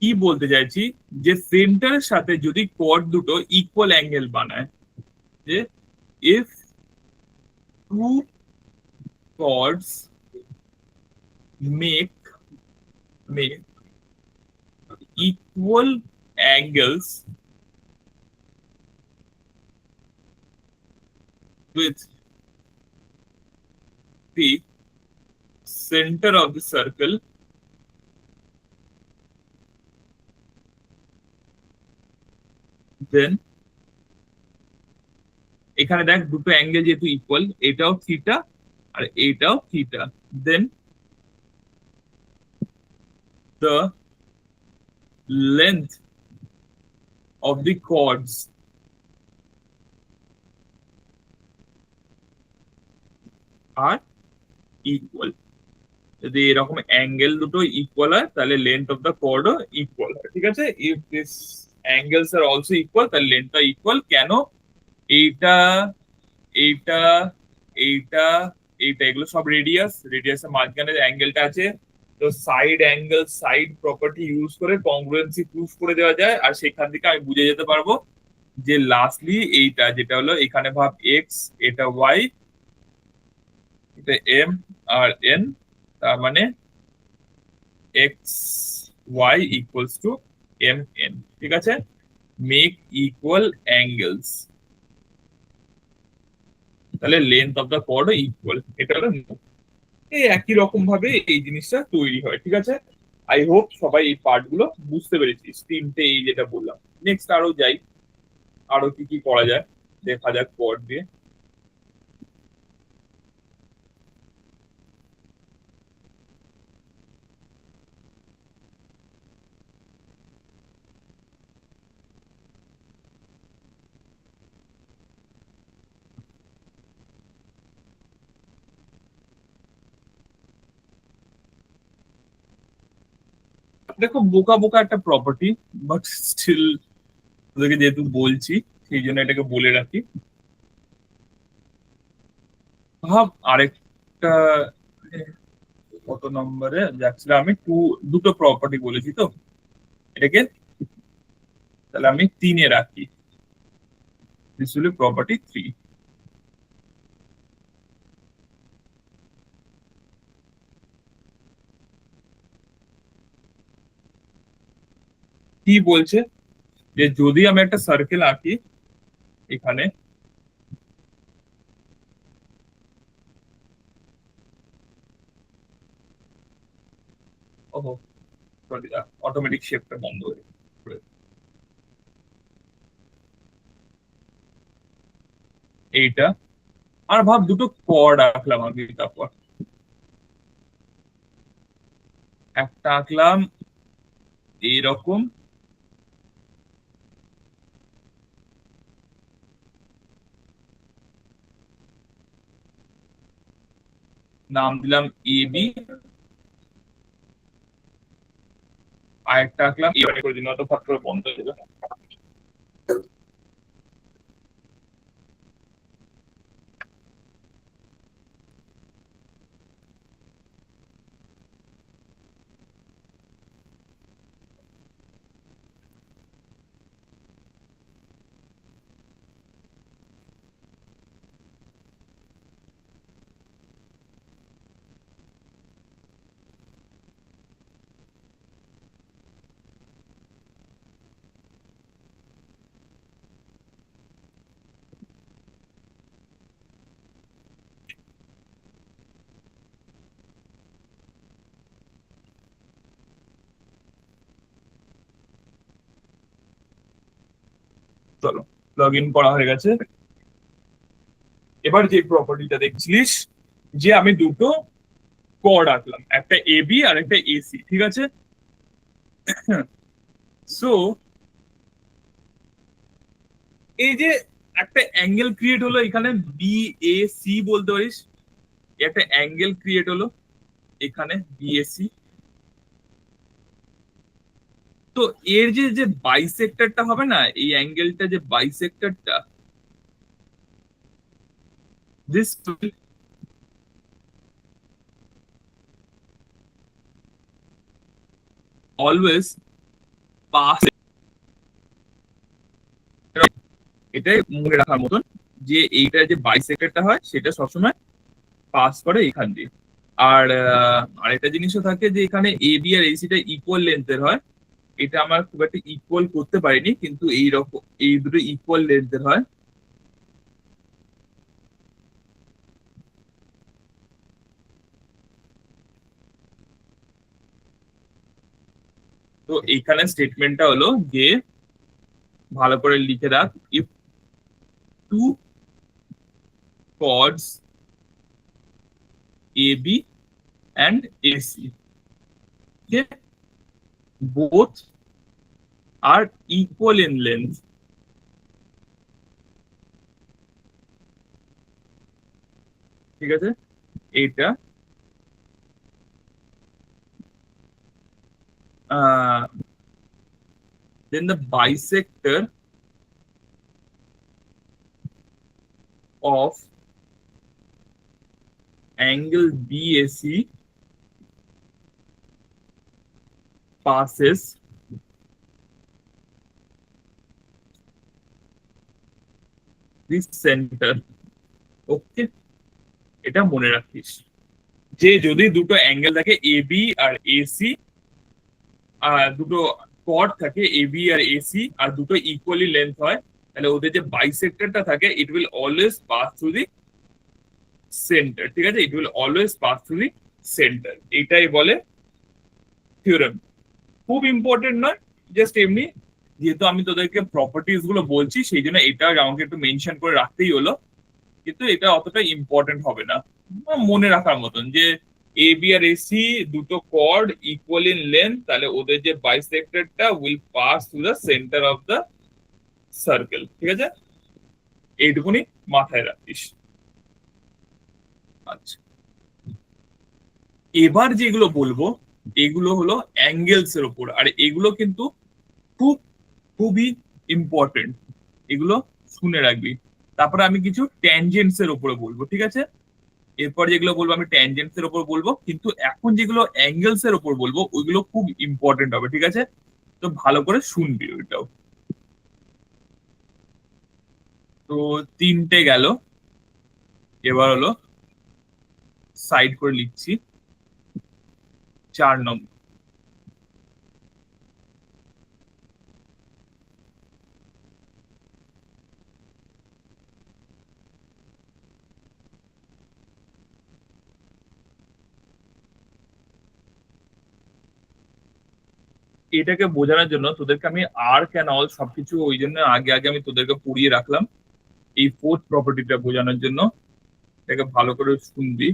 কি বলতে চাইছি, যে সেন্টারের সাথে যদি কর্ড দুটো ইকুয়াল অ্যাঙ্গেল বানায়, যে if two chords make make equal angles with the center of the circle, then এখানে দেখ দুটো অ্যাঙ্গেল যেহেতু ইকুয়াল, এটাও থিটা আর এটাও theta, then the length of the chords are equal। যদি এরকম অ্যাঙ্গেল দুটো ইকুয়াল হয় তাহলে লেন্থ অফ দ্য কর্ডও ইকুয়াল হয়। ঠিক আছে, if this angles are also equal তাহলে লেন্থটা ইকুয়াল। কেন? এইটা, এইটা, এইটা, এইটা, এগুলো সব রেডিয়াস, রেডিয়াসের মাঝখানে অ্যাঙ্গেলটা আছে। তো side angle side property use করে কংগ্রুয়েন্সি প্রুফ করে দেওয়া যায়, আর সেখান থেকে আমি বুঝে যেতে পারবো যে লাস্টলি এইটা যেটা হলো এখানে ভাব এক্স, এটা ওয়াই, এটা এম আর এন, তার মানে X Y equals to M N. ঠিক আছে, মেক ইকুয়াল অ্যাঙ্গেলস, তাহলে length of the chord equal. এটা হলো এই একই রকম ভাবে এই জিনিসটা তৈরি হয়। ঠিক আছে, আই হোপ সবাই এই পার্ট গুলো বুঝতে পেরেছিস, তিনটে এই যেটা বললাম। নেক্সট আরো যাই, আরো কি কি করা যায় দেখা যাক পর দিয়ে। দেখো বোকা বোকা একটা প্রপার্টি, বাট স্টিল তোদেরকে যেহেতু বলছি সেই জন্য এটাকে বলে রাখি। ভাব আরেকটা, কত নম্বরে যাচ্ছিলাম আমি, দুটো প্রপার্টি বলেছি তো, এটাকে তাহলে আমি 3-এ রাখি। This will property 3। কি বলছে, যে যদি আমি একটা সার্কেল আঁকি এখানে, ওহো সরি, অটোমেটিক শেপটা বন্ধ হয়ে গেছে। এইটা, আর ভাব দুটো কর্ড আঁকলাম আমি, তারপর একটা আঁকলাম এইরকম, নাম দিলাম এ বি, আর একটা আঁকলাম এবারে করে দিন, অত ফাট করে বন্ধ হয়ে যাবে। চলো, লগ ইন করা হয়ে গেছে। এবার যে প্রপার্টিটা দেখছিলিস, যে আমি দুটো কর্ড আঁকলাম, একটা এ বি আর একটা এসি, ঠিক আছে। সো এই যে একটা অ্যাঙ্গেল ক্রিয়েট হলো এখানে, বি এ সি বলতে পারিস, একটা অ্যাঙ্গেল ক্রিয়েট হলো এখানে বিএসি। তো এর যে যে বাইসেক্টরটা হবে না, এই অ্যাঙ্গেলটা যে বাইসেক্টরটা, দিস অলওয়েজ পাস, এটাই মনে রাখার মতন, যে এইটা যে বাইসেক্টরটা হয় সেটা সবসময় পাস করে এখান দিয়ে। আর আরেকটা জিনিসও থাকে যে এখানে এ বি আর এসিটা ইকুয়াল লেন্থের হয়। এটা আমার খুব একটা ইকুয়াল করতে পারিনি, কিন্তু এই রকম এই দুটো ইকুয়াল লেন্থের হয়। তো এইখানে স্টেটমেন্টটা হলো যে, ভালো করে লিখে রাখ, if two chords AB and AC, okay, both are equal in length, ঠিক আছে। এটা uh, then the bisector of angle BAC passes the center, ওকে। এটা মনে রাখিস, যে যদি দুটো অ্যাঙ্গেল থাকে এ বি আর এসি, দুটো কর্ড থাকে এ বি আর এসি, আর দুটো ইকুয়ালি লেন্থ হয়, তাহলে ওদের যে বাইসেক্টরটা থাকে it will always pass through the centre, ঠিক আছে। It will always pass through the centre, এটাই বলে থিওরেম। খুব ইম্পর্টেন্ট নয়, জাস্ট এমনি, যেহেতু আমি তোদেরকে প্রপার্টিজ গুলো বলছি সেই জন্য এটা আমাকে একটু মেনশন করে রাখতেই হলো, কিন্তু এটা অতটা ইম্পর্টেন্ট হবে না। মনে রাখার মতন যে এ বি আর এসি দুটো কর্ড ইকুয়াল ইন লেন্থ, তাহলে ওদের যে বাইসেক্টরটা will pass through the centre of the circle, ঠিক আছে। এইটুকুনি মাথায় রাখিস। আচ্ছা, এবার যেগুলো বলবো এগুলো হলো অ্যাঙ্গেলস এর ওপর, আর এগুলো কিন্তু খুব খুবই ইম্পর্টেন্ট, এগুলো শুনে রাখবি। তারপরে আমি কিছু ট্যানজেন্টস এর উপরে বলবো, ঠিক আছে? এরপর যেগুলো বলবো আমি ট্যানজেন্টস এর উপর বলবো, কিন্তু এখন যেগুলো অ্যাঙ্গেলস এর উপর বলবো ওইগুলো খুব ইম্পর্টেন্ট হবে, ঠিক আছে? তো ভালো করে শুনবি ওইটাও। তো তিনটে গেল, এবার হলো সাইড করে লিখছি 4 নম্বর। এটাকে বোঝানোর জন্য তোদেরকে আমি আর্ক অ্যান্ড অল সবকিছু ওই জন্য আগে আগে আমি তোদেরকে পড়িয়ে রাখলাম, এই ফোর্থ প্রপার্টিটা বোঝানোর জন্য। এটাকে ভালো করে শুনবি।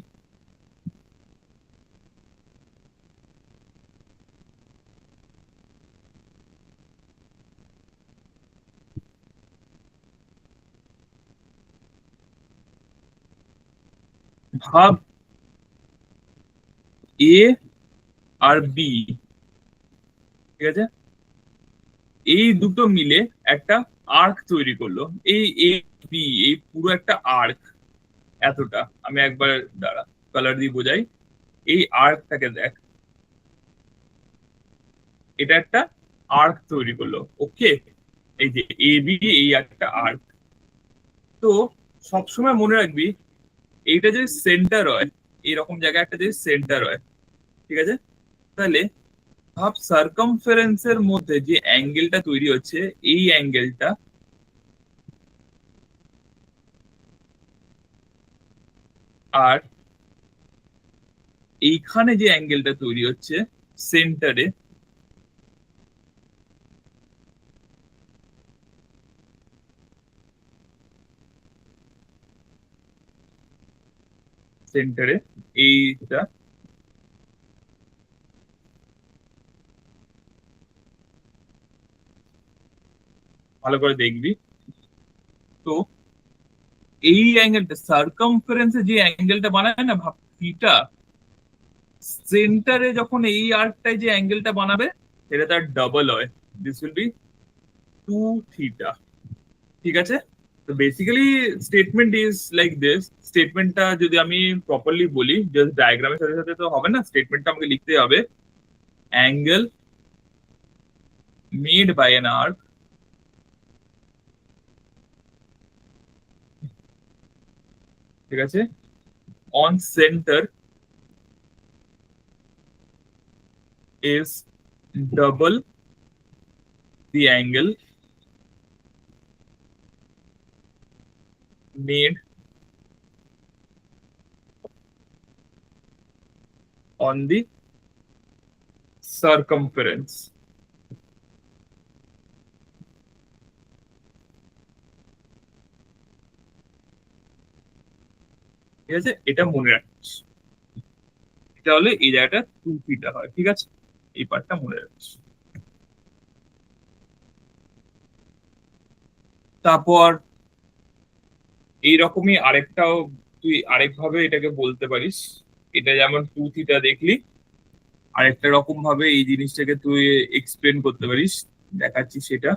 ভাব এ আর বি, ঠিক আছে, এই দুটো মিলে একটা আর্ক তৈরি করলো। এই এ বি, এই পুরো একটা আর্ক, এতটা। আমি একবার দাঁড়া কালার দিয়ে বোঝাই। এই আর্কটাকে দেখ, এটা একটা আর্ক তৈরি করলো, ওকে? এই যে এ বি, এই একটা আর্ক। তো সবসময় মনে রাখবি, এইটা যদি সেন্টার হয়, এরকম জায়গায় একটা যদি সেন্টার হয়, ঠিক আছে, তাহলে ভাব সার্কামফারেন্সের মধ্যে যে অ্যাঙ্গেলটা তৈরি হচ্ছে, এই অ্যাঙ্গেলটা আর এইখানে যে অ্যাঙ্গেলটা তৈরি হচ্ছে সেন্টারে, সেন্টারে এইটা ভালো করে দেখবি। তো এই অ্যাঙ্গেলটা সার্কামফারেন্সে যে অ্যাঙ্গেলটা বানায় না, ভাব থিটা, সেন্টারে যখন এই আর্কটায় যে অ্যাঙ্গেলটা বানাবে সেটা তার ডাবল হয়। দিস উইল বি 2 থিটা, ঠিক আছে? তো basically statement is like this. স্টেটমেন্টটা যদি আমি প্রপারলি বলি, জাস্ট ডায়াগ্রামের সাথে সাথে তো হবে না, স্টেটমেন্টটা আমাকে লিখতে হবে। Angle made by an arc, ঠিক আছে, on centre is double the angle made on the circumference, ঠিক আছে? এটা মনে রাখিস। এটা হলে এই জায়গাটা 2 থিটা হয়, ঠিক আছে? এই পার্টটা মনে রাখিস। তারপর এইরকমই আরেকটাও তুই আরেকভাবে এটাকে বলতে পারিস। এটা যেমন 2 থিটা দেখলি, আরেকটা রকম ভাবে এই জিনিসটাকে তুই এক্সপ্লেন করতে পারিস, দেখাচ্ছি সেটা।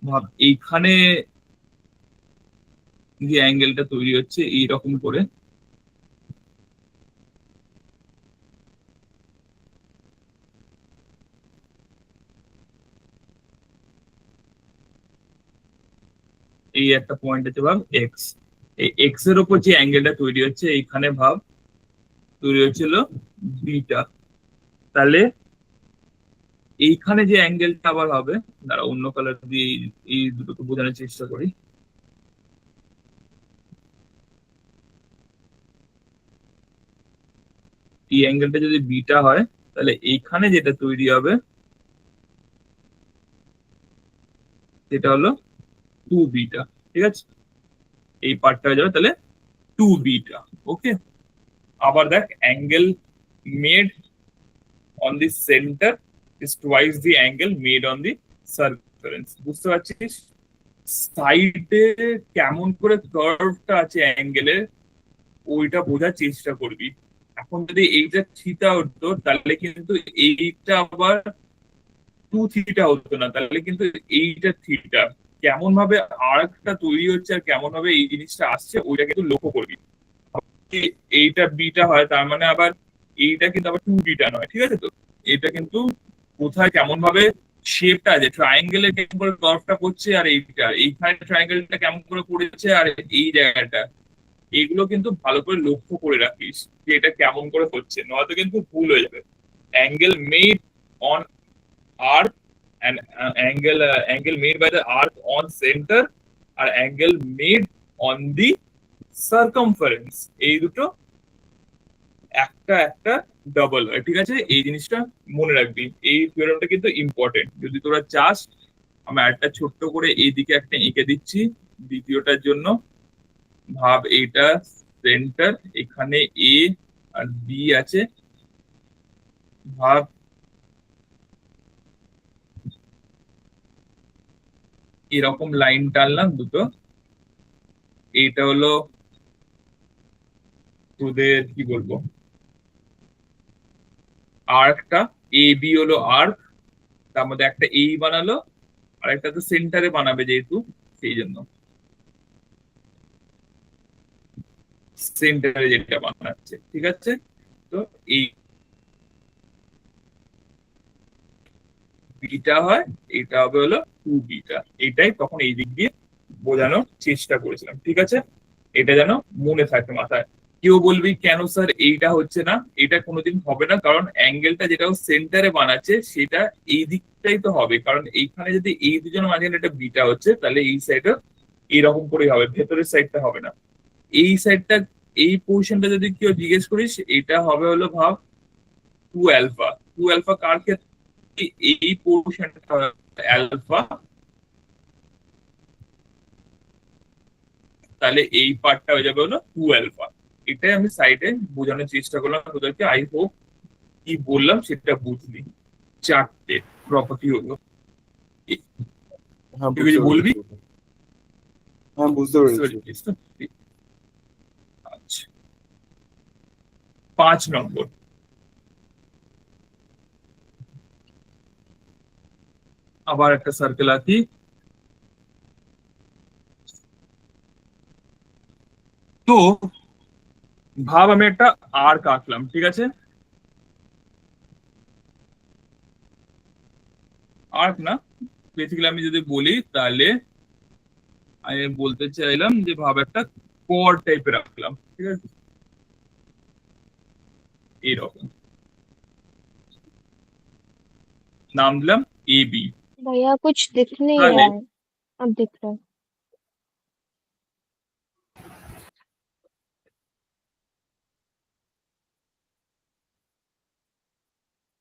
ভাব এইখানে যে অ্যাঙ্গেলটা তৈরি হচ্ছে এইরকম করে, এই একটা পয়েন্ট আছে ভাব এক্স, এই এক্স এর উপর যে অ্যাঙ্গেলটা তৈরি হচ্ছে এইখানে ভাব তৈরি হচ্ছিল বিটা। তাহলে এইখানে যে অ্যাঙ্গেলটা আবার হবে, দাঁড়া অন্য কালার দিয়ে এই দুটোকে বোঝানোর চেষ্টা করি। এই অ্যাঙ্গেলটা যদি বিটা হয়, তাহলে এইখানে যেটা তৈরি হবে সেটা হলো 2 বিটা, ঠিক আছে? এই পার্টটা হয়ে যাবে তাহলে 2 বিটা, ওকে? আবার দেখ angle made on the center is twice the angle made on the circumference. বুঝতে পারছিস? সাইডে কেমন করে কার্ভটা আছে অ্যাঙ্গেলের ওইটা বোঝার চেষ্টা করবি। এখন যদি এইটা থিটা হতো তাহলে কিন্তু এইটা আবার টু থিটা হতো না, তাহলে কিন্তু এইটা থিটা। কেমন ভাবে আর্কটা তৈরি হচ্ছে আর কেমন ভাবে এই জিনিসটা আসছে ওইটা কিন্তু লক্ষ্য করবি। এইটা বিটা হয় তার মানে আবার এইটা কিন্তু আবার টু বিটা নয়, ঠিক আছে? তো এটা কিন্তু কোথায় কেমন ভাবে শেপটা আছে, ট্রায়াঙ্গেলে কেমন করে কার্ভটা করছে, আর এইটা এইখানে ট্রায়াঙ্গেলটা কেমন করে করেছে, আর এই জায়গাটা, এগুলো কিন্তু ভালো করে লক্ষ্য করে রাখিস যে এটা কেমন করে হচ্ছে, নয়তো কিন্তু ভুল হয়ে যাবে। Angle made on arc and angle made by the arc on center আর angle made on the circumference, এই দুটো একটা একটা ডাবল হয়, ঠিক আছে? এই জিনিসটা মনে রাখবি, এই থিওরেমটা কিন্তু ইম্পর্টেন্ট। যদি তোরা চাস আমি একটা ছোট্ট করে এইদিকে একটা এঁকে দিচ্ছি দ্বিতীয়টার জন্য। ভাব এইটা সেন্টার, এখানে এ আর বি আছে। ভাব এরকম লাইন টানলাম দুটো, এইটা হলো তোদের কি বলবো আর্কটা, এ বি হলো আর্ক, তার মধ্যে একটা এই বানালো আর একটা তো সেন্টারে বানাবে যেহেতু, সেই জন্য সেন্টারে যেটা বানাচ্ছে, ঠিক আছে? তো এই বিটা হয়, এটা হবে হলো টু বিটা। এটাই তখন এই দিক দিয়ে বোঝানোর চেষ্টা করেছিলাম, ঠিক আছে? এটা যেন মনে থাকে মাথায়। কেউ বলবি কেন স্যার এইটা হচ্ছে না, এটা কোনোদিন হবে না, কারণ অ্যাঙ্গেলটা যেটা সেন্টারে বানাচ্ছে সেটা এই দিকটাই তো হবে, কারণ এইখানে যদি এই দুজনের মাঝখানে একটা বিটা হচ্ছে তাহলে এই সাইডটা এরকম করেই হবে, ভেতরের সাইডটা হবে না। এই সাইডটা, এই পোর্শনটা যদি কেউ জিজ্ঞেস করিস এটা হবে হলো ভাব টু অ্যালফা। টু অ্যালফা কার ক্ষেত্রে? এই পোর্শনটা অ্যালফা, তাহলে এই পার্টটা হয়ে যাবে হলো টু অ্যালফা। এটাই আমি সাইডে বোঝানোর চেষ্টা করলাম তোদেরকে, আই হোপ কি বললাম সেটা বুঝলি। চারটে প্রপার্টি হলো। হ্যাঁ তুই বুঝতে কিছু পেরেছি। বলবি? হ্যাঁ বুঝতে বুঝতে পেরেছি। পেরেছিস তো? আচ্ছা, 5 নম্বর। আবার একটা সার্কেল আঁকি। তো ভাব আমি একটা আর্ক আঁকলাম, ঠিক আছে? আর্ক না, বেসিক্যালি আমি যদি বলি তাহলে আমি বলতে চাইলাম যে ভাব একটা কর টাইপের রাখলাম, ঠিক আছে? এইরকম নাম দিলাম এ বি। भैया कुछ दिख नहीं তাহলে रहा है। अब दिख रहा है।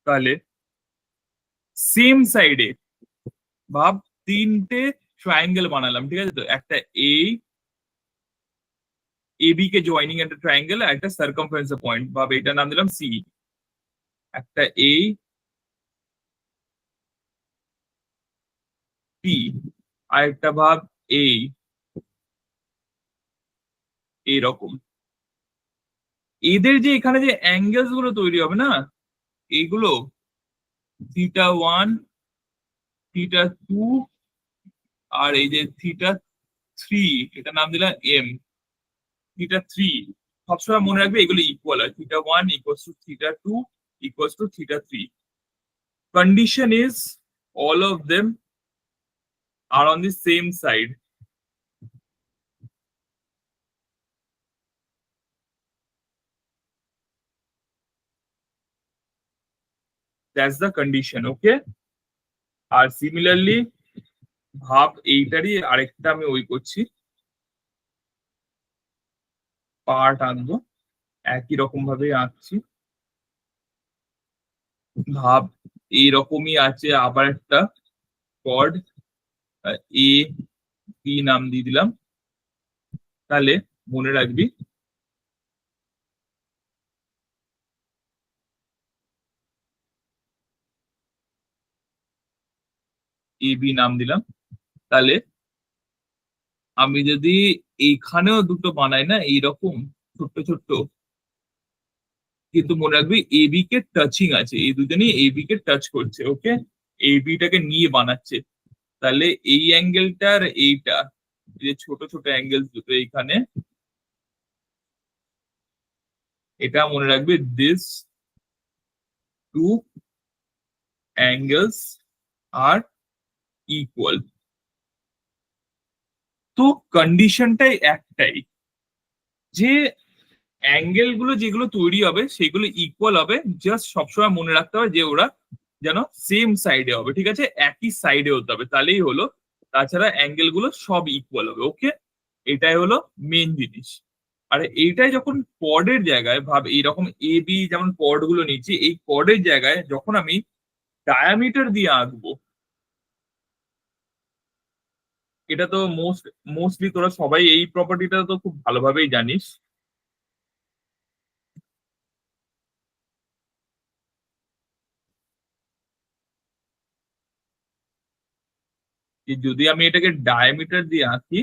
তাহলে সেম সাইডে ভাব তিনটে ট্রায়াঙ্গেল বানালাম, ঠিক আছে? তো একটা এই এ বি কে জয়েনিং একটা ট্রায়াঙ্গেল আর একটা সার্কামফারেন্স পয়েন্ট, ভাব এটার নাম দিলাম সি। একটা এই পি আর একটা ভাব এই, এইরকম। এদের যে এখানে যে অ্যাঙ্গেলস গুলো তৈরি হবে না, এইগুলো থিটা 1, থিটা 2 আর এই যে থিটা 3, এটা নাম দিলাম এম। থিটা 3 সবসময় মনে রাখবে এগুলো ইকুয়াল হয়, theta 1 equals to theta 2 equals to theta 3. Condition is all of them are on the same side. That's the condition, okay? আর সিমিলারলি ভাব এইটারই আরেকটা আমি ওই করছি, পার্ট আনবো, একই রকম ভাবে আঁকছি। ভাব এইরকমই আছে আবার একটা কর্ড, এ বি নাম দিয়ে দিলাম। তাহলে মনে রাখবি এ বি নাম দিলাম। তাহলে আমি যদি এইখানেও দুটো বানাই না এইরকম ছোট্ট ছোট্ট, কিন্তু মনে রাখবি এ বি কে টাচিং আছে, এই দুজনই এ বি কে টাচ করছে, ওকে, এ বিটাকে নিয়ে বানাচ্ছে। তাহলে এই অ্যাঙ্গেলটার এইটা, এই যে ছোট ছোট অ্যাঙ্গেল দুটো এইখানে, এটা মনে রাখবি this two angles are equal. তো কন্ডিশনটাই একটাই, যে অ্যাঙ্গেল গুলো যেগুলো তৈরি হবে সেগুলো ইকুয়াল হবে, জাস্ট সবসময় মনে রাখতে হবে যে ওরা যেন সেম সাইডে হবে, ঠিক আছে, একই সাইডে হতে হবে, তাহলেই হলো। তাছাড়া অ্যাঙ্গেল গুলো সব ইকুয়াল হবে, ওকে। এটাই হলো মেন জিনিস। আর এইটাই যখন কর্ডের জায়গায় ভাব, এইরকম এ বি যেমন কর্ড গুলো নিচ্ছি, এই কর্ডের জায়গায় যখন আমি ডায়ামিটার দিয়ে আঁকবো, এটা তো মোস্টলি তোরা সবাই এই প্রপার্টিটা তো খুব ভালোভাবেই জানিস, যে যদি আমি এটাকে ডায়ামিটার দিয়ে আঁকি,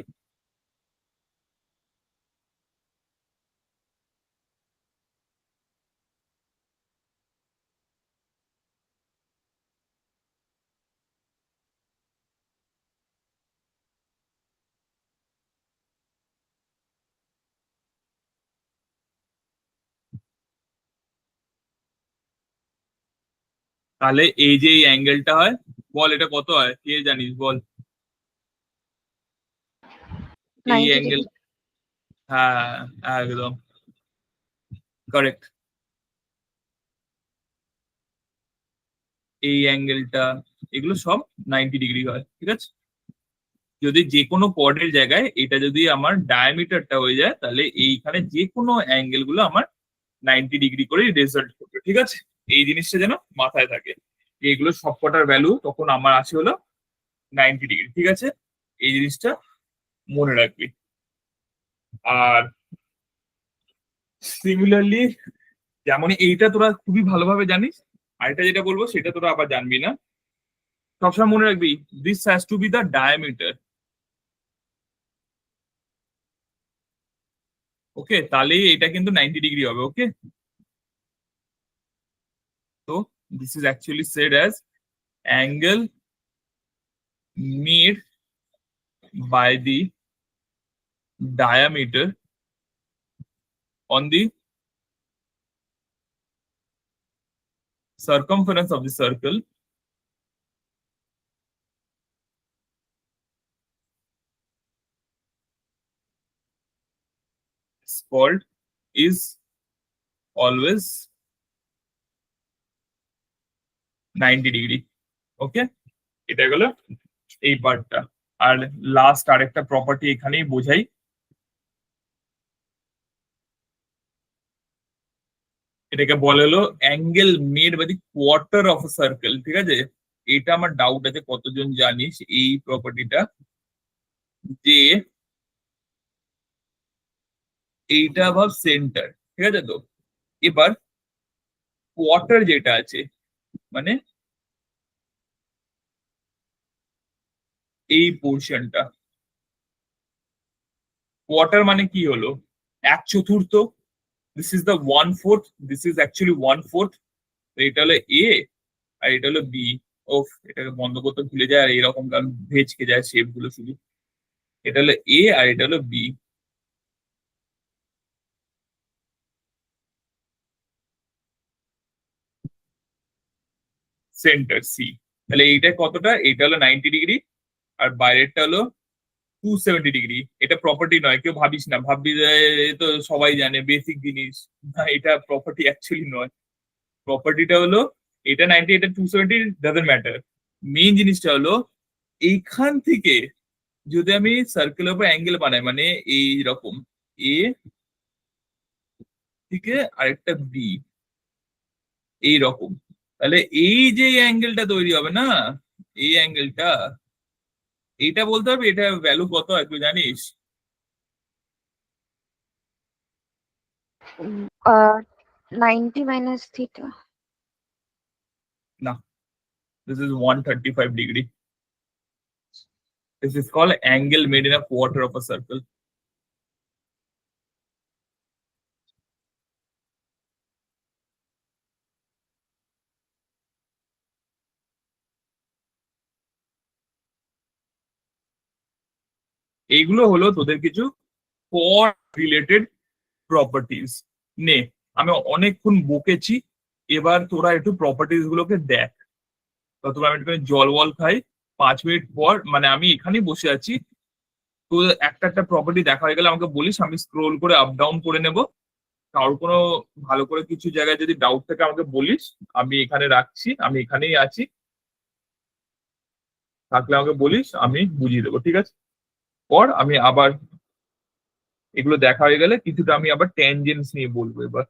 তাহলে এই যে এই অ্যাঙ্গেলটা হয়, বল এটা কত হয়, কে জানিস বল। এই 90 অ্যাঙ্গেল, ডিগ্রি। হ্যাঁ একদম কারেক্ট। এই অ্যাঙ্গেলটা, এগুলো সব 90 ডিগ্রি হয়, ঠিক আছে। যদি যে কোনো কর্ডের জায়গায় এটা যদি আমার ডায়ামিটারটা হয়ে যায়, তাহলে এইখানে যে কোনো অ্যাঙ্গেল গুলো আমার 90 ডিগ্রি করে রেজাল্ট করবে, ঠিক আছে। এই জিনিসটা যেন মাথায় থাকে, যে এগুলো সবকটার ভ্যালু তখন আমার আছে হলো 90 ডিগ্রি, ঠিক আছে। এই জিনিসটা মনে রাখবি। আর সিমিলারলি, যেমন এইটা তোরা খুবই ভালোভাবে জানিস, আর এটা যেটা বলবো সেটা তোরা আবার জানবি না, সবসময় মনে রাখবি this has to be the diameter, okay, তাহলেই এটা কিন্তু 90 ডিগ্রি হবে, ওকে। তো this is actually said as angle made by the diameter on the circumference of the circle is called, is always 90 degree, ওকে। এটা গেল এই পার্টটা। আর লাস্ট আরেকটা প্রপার্টি এখানেই বোঝাই, এটাকে বলে হলো angle made by the quarter of a circle, ঠিক আছে। এটা আমার ডাউট আছে কতজন জানিস এই প্রপার্টিটা, যে এইটা ভাব সেন্টার, ঠিক আছে। তো এবার কোয়ার্টার যেটা আছে, মানে এই পোর্শনটা, কোয়ার্টার মানে কি হলো, 1/4, this is the 1/4, this is actually 1/4। তো এটা হলো এ আর এটা হলো বি। ওফ, এটাকে বন্ধ করতে ভুলে যায়, আর এরকম ভেজকে যায় শেপ গুলো শুধু। এটা হলো এ আর এটা হলো বি, সেন্টার সি। তাহলে এইটা কতটা, এটা হলো 90 ডিগ্রি, আর বাইরেরটা হলো 270 ডিগ্রি। এটা প্রপার্টি নয়, কেউ ভাবিস না, ভাববি যে এ তো সবাই জানে বেসিক জিনিস, না এটা প্রপার্টি অ্যাকচুয়ালি নয়। প্রপার্টিটা হলো এটা 90, এটা 270, ডাজন্ট ম্যাটার। মেইন জিনিসটা হলো এইখান থেকে যদি আমি সার্কেলের উপর অ্যাঙ্গেল বানাই, মানে এই রকম এ থেকে আরেকটা বি এই রকম, তাহলে এই যে অ্যাঙ্গেলটা তৈরি হবে না, এই অ্যাঙ্গেলটা, এইটা বলতে হবে এটা ভ্যালু কত হয় তুই জানিস? Uh, 90 minus theta. না, this is 135 degree. This is called angle made in a quarter of a circle. এইগুলো হলো তোদের কিছু কর রিলেটেড প্রপার্টিজ। নে, আমি অনেকক্ষণ বকেছি, এবার তোরা একটু প্রপার্টিজ গুলোকে দেখ। ততক্ষণ আমি একটু জল বল খাই। 5 মিনিট পর, মানে আমি এখানেই বসে আছি, তো একটা একটা প্রপার্টি দেখা হয়ে গেলে আমাকে বলিস, আমি স্ক্রোল করে আপ ডাউন করে নেব। কারোর কোনো ভালো করে কিছু জায়গায় যদি ডাউট থাকে আমাকে বলিস। আমি এখানে রাখছি, আমি এখানেই আছি। থাকলে আমাকে বলিস, আমি বুঝিয়ে দেবো, ঠিক আছে? পর আমি আবার এগুলো দেখা হয়ে গেলে কিছুটা আমি আবার ট্যানজেন্টস নিয়ে বলবো এবার।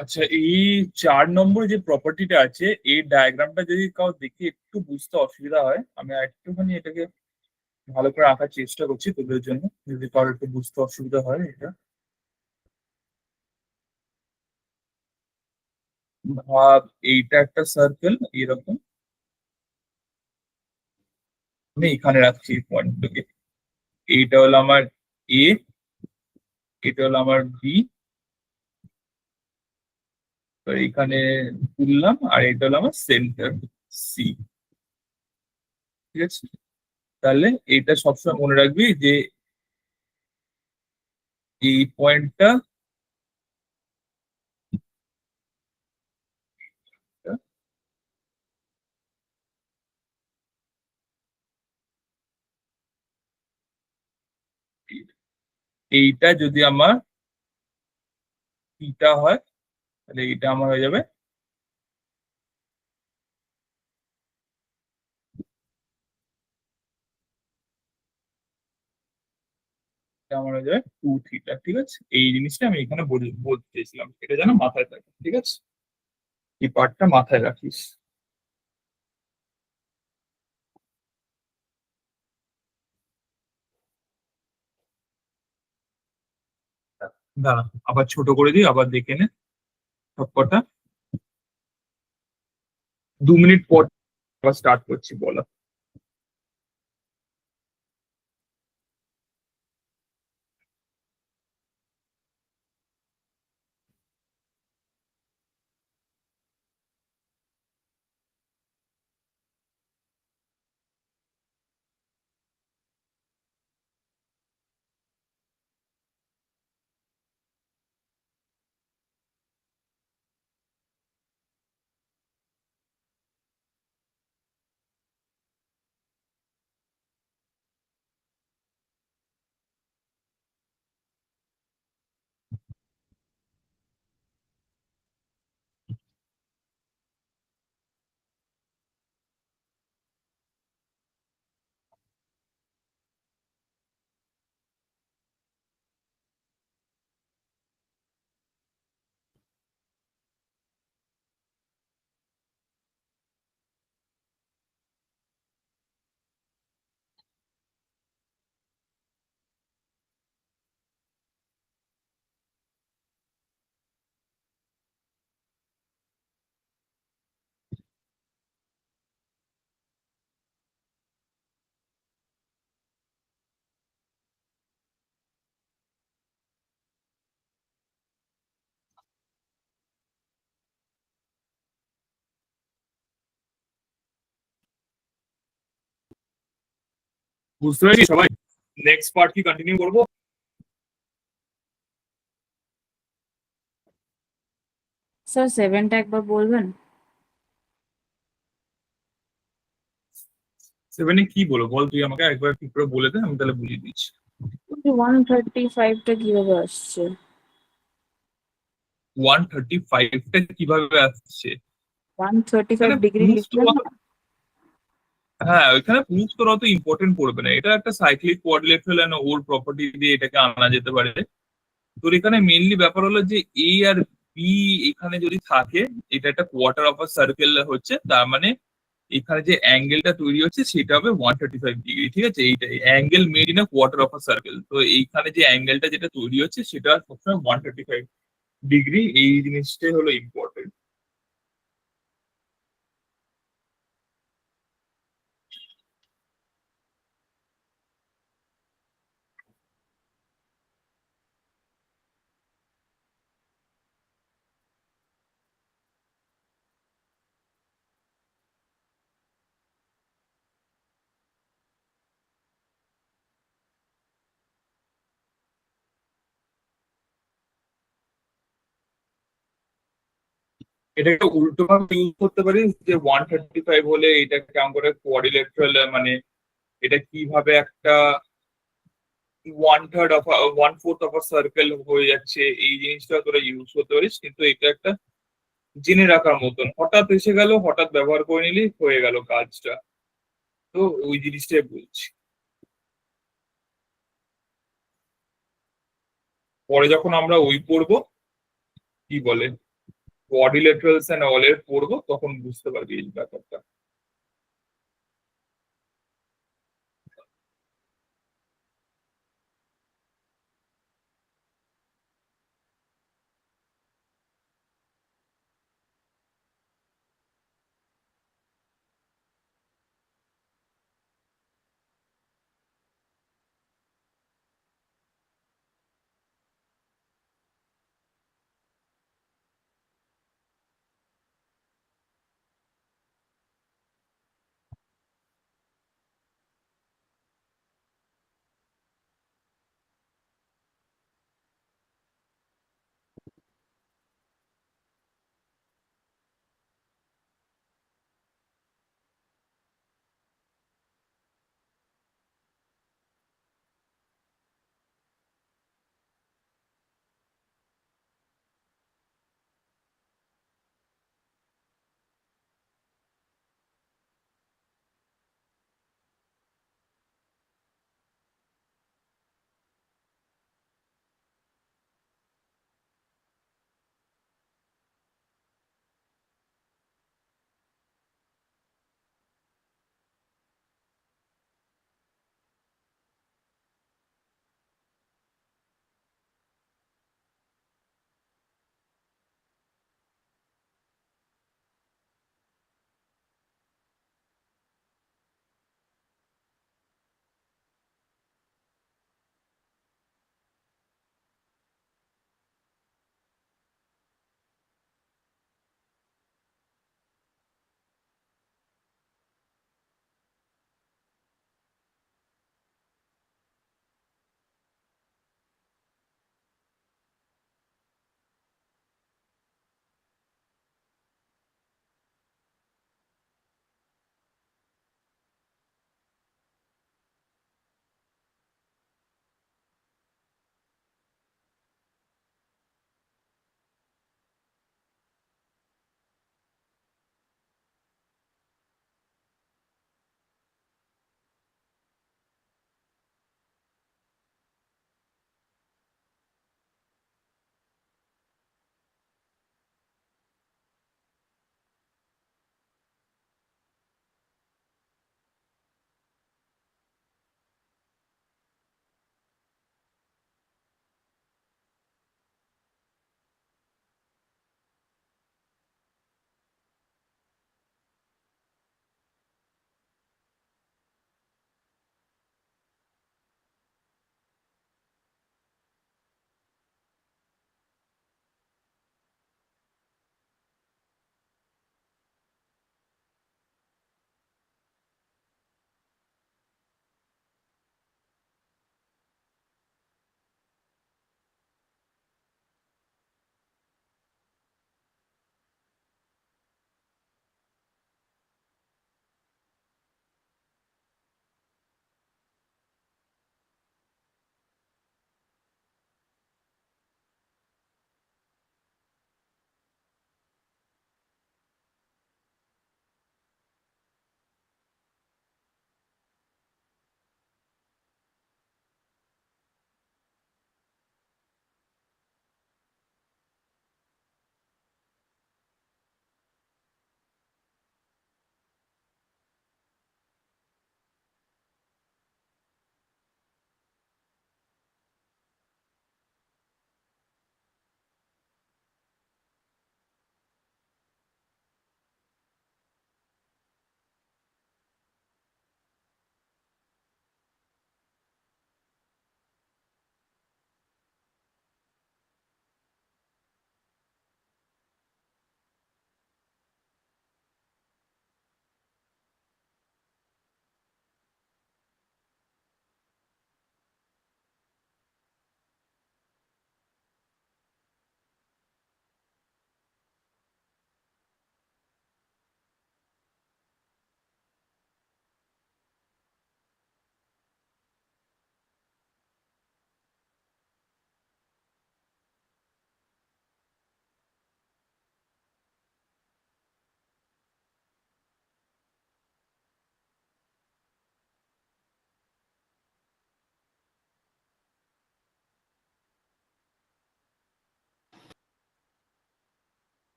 আচ্ছা, এই 4 নম্বর যে প্রপার্টিটা আছে, এই ডায়াগ্রামটা যদি কাউ দেখে একটু বুঝতে অসুবিধা হয়, আমি একটুখানি এটাকে ভালো করে আঁকার চেষ্টা করছি তোদের জন্য, যদি কারোর একটু বুঝতে অসুবিধা হয় এটা। ভাব এইটা একটা সার্কেল এরকম, আমি এখানে রাখছি পয়েন্টটাকে। এইটা হলো আমার এ, এটা হলো আমার বি, তো এখানে তুললাম, আর এটা হলো আমার সেন্টার সি। ঠিক আছে, তাহলে এটা সবসময় মনে রাখবি যে এই পয়েন্টটা, এইটা যদি আমার থিটা হয়, তাহলে এটা আমার হয়ে যাবে, এটা আমার হয়ে যাবে 2 থিটা। ঠিক আছে, এই জিনিসটা আমি এখানে বলতে চেয়েছিলাম, এটা যেন মাথায় থাকে। ঠিক আছে, এই পার্টটা মাথায় রাখিস। দাঁড়া, আবার ছোট করে দিই, আবার দেখে নে সব কটা। 2 মিনিট পর আবার স্টার্ট করছি বলা। বুঝতে পেরেছি সবাই? নেক্সট পার্ট কি কন্টিনিউ করবো? স্যার সেভেনটা একবার বলবেন? 7-এ কি বলো বল, তুই আমাকে একবার ঠিক করে বলে দে, আমি তাহলে বুঝিয়ে দিচ্ছি। 135টা কিভাবে আসছে? 135টা কিভাবে আসছে? 135 এখানে ডিগ্রি প্রুফ তো লিখলেন না? হ্যাঁ, ওইখানে প্রুফ তোর অত ইম্পর্টেন্ট পড়বে না, এটা একটা সাইক্লিক কোয়াড্রিলেটারাল ওর প্রপার্টি দিয়ে এটাকে আনা যেতে পারে। তোর এখানে মেইনলি ব্যাপার হলো যে এ আর বি এখানে যদি থাকে, এটা একটা কোয়ার্টার অফ আ সার্কেল হচ্ছে, তার মানে এখানে যে অ্যাঙ্গেলটা তৈরি হচ্ছে সেটা হবে 135 ডিগ্রি। ঠিক আছে, এইটাই angle made in a quarter of a circle. তো এইখানে যে অ্যাঙ্গেলটা যেটা তৈরি হচ্ছে সেটা সবসময় 135 ডিগ্রি, এই জিনিসটাই হলো ইম্পর্টেন্ট। এটাকে উল্টো ভাবে ইউজ করতে পারিস যে 135 হলে এটা কেমন করে কোয়াড্রিলেটারাল, মানে এটা কিভাবে একটা 1/3 অফ 1/4 অফ সার্কেল হয়ে যাচ্ছে, এই জিনিসটা তোরা ইউজ করতে পারিস। কিন্তু এটা একটা জেনে রাখার মতন, হঠাৎ এসে গেল, হঠাৎ ব্যবহার করে নিলি, হয়ে গেল কাজটা। তো ওই জিনিসটাই বলছি, পরে যখন আমরা ওই করব, কি বলে কোয়াড্রিলেটারালস এন্ড অল এর পড়বো, তখন বুঝতে পারবি এই ব্যাপারটা।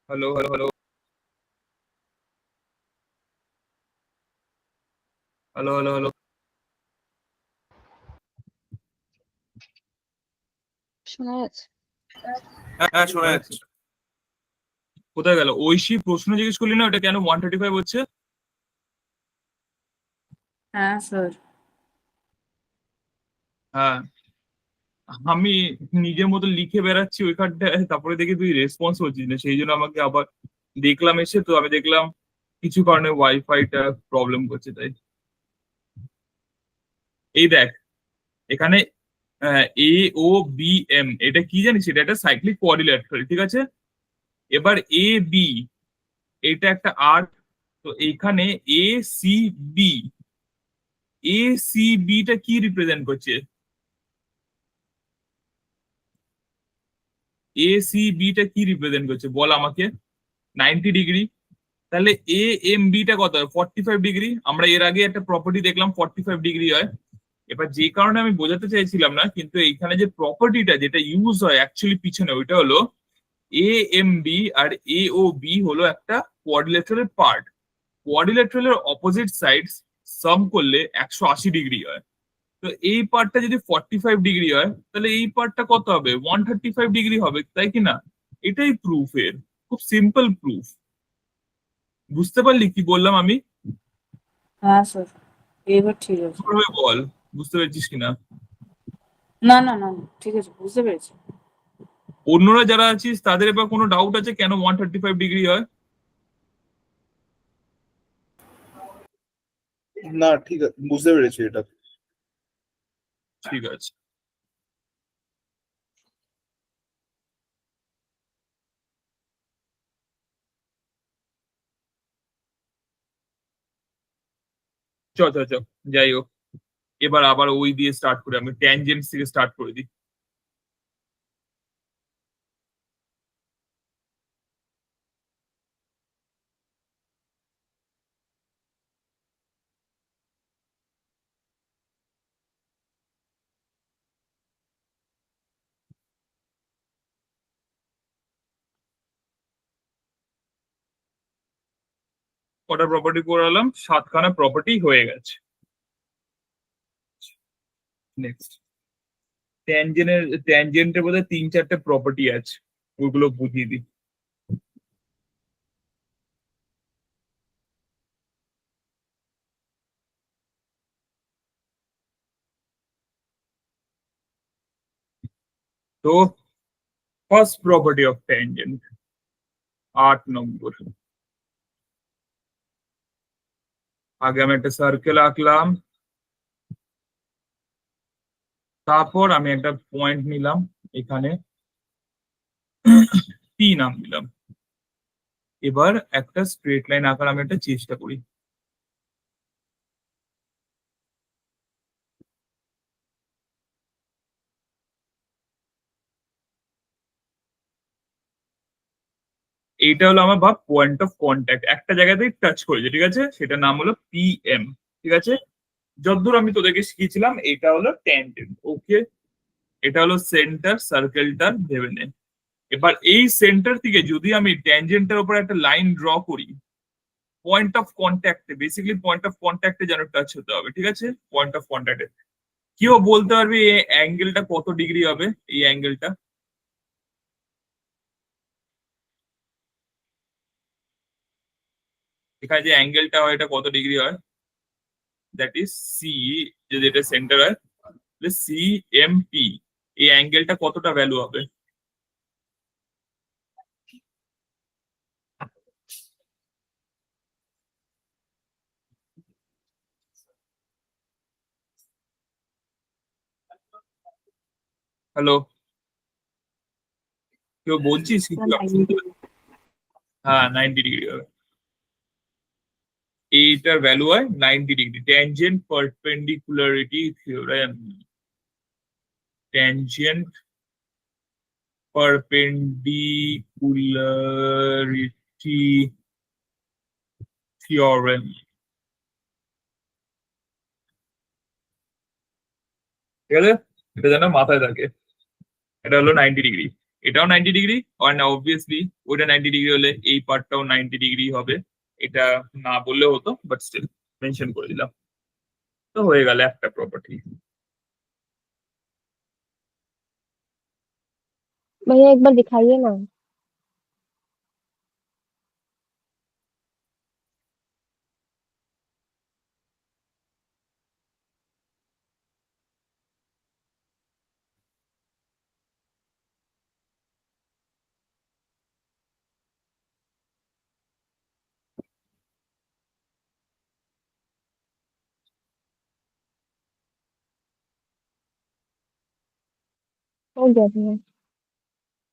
Hello hello hello hello hello hello শোনা যাচ্ছে? হ্যাঁ শোনা যাচ্ছে। কোথায় গেল? ঐশী প্রশ্ন জিজ্ঞেস করলি না, ওটা কেন 135 হচ্ছে? হ্যাঁ স্যার। হ্যাঁ, আমি নিজের মতো লিখে বেড়াচ্ছি ওইখানটায়, তারপরে দেখি তুই রেসপন্স করছিস না, সেই জন্য আমাকে আবার দেখলাম এসে, তো আমি দেখলাম কিছু কারণে ওয়াইফাইটা প্রবলেম করছে তাই। এই দেখ এখানে এ ও বি এম, এটা কি জানিস? এটা একটা সাইক্লিক কোয়াড্রিল্যাটারাল, ঠিক আছে? এবার এ বি, এটা একটা আর্ক। তো এইখানে A C B, A C বিটা কি রিপ্রেজেন্ট করছে? এ সি বিটা কি রিপ্রেজেন্ট করছে বল আমাকে। 90 ডিগ্রি। তাহলে এ এম বিটা কত হয়? 45 ডিগ্রি। আমরা এর আগে একটা প্রপার্টি দেখলাম 45 ডিগ্রি হয়। এবার যে কারণে আমি বোঝাতে চাইছিলাম না, কিন্তু এইখানে যে প্রপার্টিটা যেটা ইউজ হয় অ্যাকচুয়ালি পিছনে, ওইটা হলো এ এম বি আর এ ও বি হলো একটা কোয়াড্রিল্যাটারাল পার্ট। কোয়াড্রিল্যাটারালের অপোজিট সাইডস সাম করলে 180 ডিগ্রি হয়। তো এই পার্টটা যদি 45 ডিগ্রি হয়, তাহলে এই পার্টটা কত হবে? 135 ডিগ্রি হবে, তাই কি না? এটাই প্রুফ এর, খুব সিম্পল প্রুফ। বুঝতে পারলি কি বললাম আমি? হ্যাঁ স্যার, এবার ঠিক আছে। ভাবে বল, বুঝতে পেরেছিস কিনা? না না না না, ঠিক আছে, বুঝতে পেরেছি। অন্যরা যারা আছিস তাদের এবার কোনো ডাউট আছে কেন 135 ডিগ্রি হয়? না ঠিক আছে, বুঝতে পেরেছি এটা। ঠিক আছে। চ চ চ, যাই হোক, এবার আবার ওই দিয়ে স্টার্ট করে, আমি ট্যানজেন্টস থেকে স্টার্ট করে দিই। কটা প্রপার্টি করালাম? 7খানা প্রপার্টি হয়ে গেছে। নেক্সট, ট্যানজেন্টের বোধহয় 3-4টে প্রপার্টি আছে, ওইগুলো বুঝিয়ে দিই। তো ফার্স্ট প্রপার্টি অফ ট্যানজেন্ট, 8 নম্বর। আগে আমি একটা সার্কেল আঁকলাম, তারপর আমি একটা পয়েন্ট নিলাম এখানে, পি নাম দিলাম। এবার একটা স্ট্রেট লাইন আঁকার আমি একটা চেষ্টা করি। এইটা হলো আমার ভাব পয়েন্ট অফ কন্ট্যাক্ট, একটা জায়গাতেই টাচ করেছে, ঠিক আছে? সেটার নাম হলো পি এম, ঠিক আছে? যতদূর আমি তোদেরকে শিখিয়েছিলাম এটা হলো ট্যানজেন্ট, ওকে? এটা হলো সেন্টার, সার্কেলটার ভেবে নে। এবার এই সেন্টার থেকে যদি আমি ট্যানজেন্টের উপর একটা লাইন ড্র করি, পয়েন্ট অফ কন্ট্যাক্টে, বেসিক্যালি পয়েন্ট অফ কন্ট্যাক্টে যেন টাচ হতে হবে, ঠিক আছে? পয়েন্ট অফ কন্ট্যাক্টে কেউ বলতে পারবে এই অ্যাঙ্গেলটা কত ডিগ্রি হবে? এই অ্যাঙ্গেলটা, এখানে যে অ্যাঙ্গেলটা হয় এটা কত ডিগ্রি হয়? দ্যাট ইজ সি, যদি এটা সেন্টার হয় তাহলে সি এম পি, এই অ্যাঙ্গেলটা কতটা ভ্যালু হবে? হ্যালো, কেউ বলছিস কিছু? স্যার, আমি শুনতে পাচ্ছি। হ্যাঁ, 90 ডিগ্রি হবে। এইটার ভ্যালু হয় 90 degree. Tangent perpendicularity theorem, tangent perpendicularity theorem, ঠিক আছে? এটা যেন মাথায় থাকে। এটা হলো 90 ডিগ্রি। এটাও 90 ডিগ্রি, আর না অবভিয়াসলি ওইটা 90 ডিগ্রি হলে এই পার্টটাও 90 ডিগ্রি হবে। এটা না বললেও হতো, বাট স্টিল মেনশন করে দিলাম। তো হয়ে গেল একটা প্রপার্টি। भैया एक बार दिखाइए ना। हो गया भैया।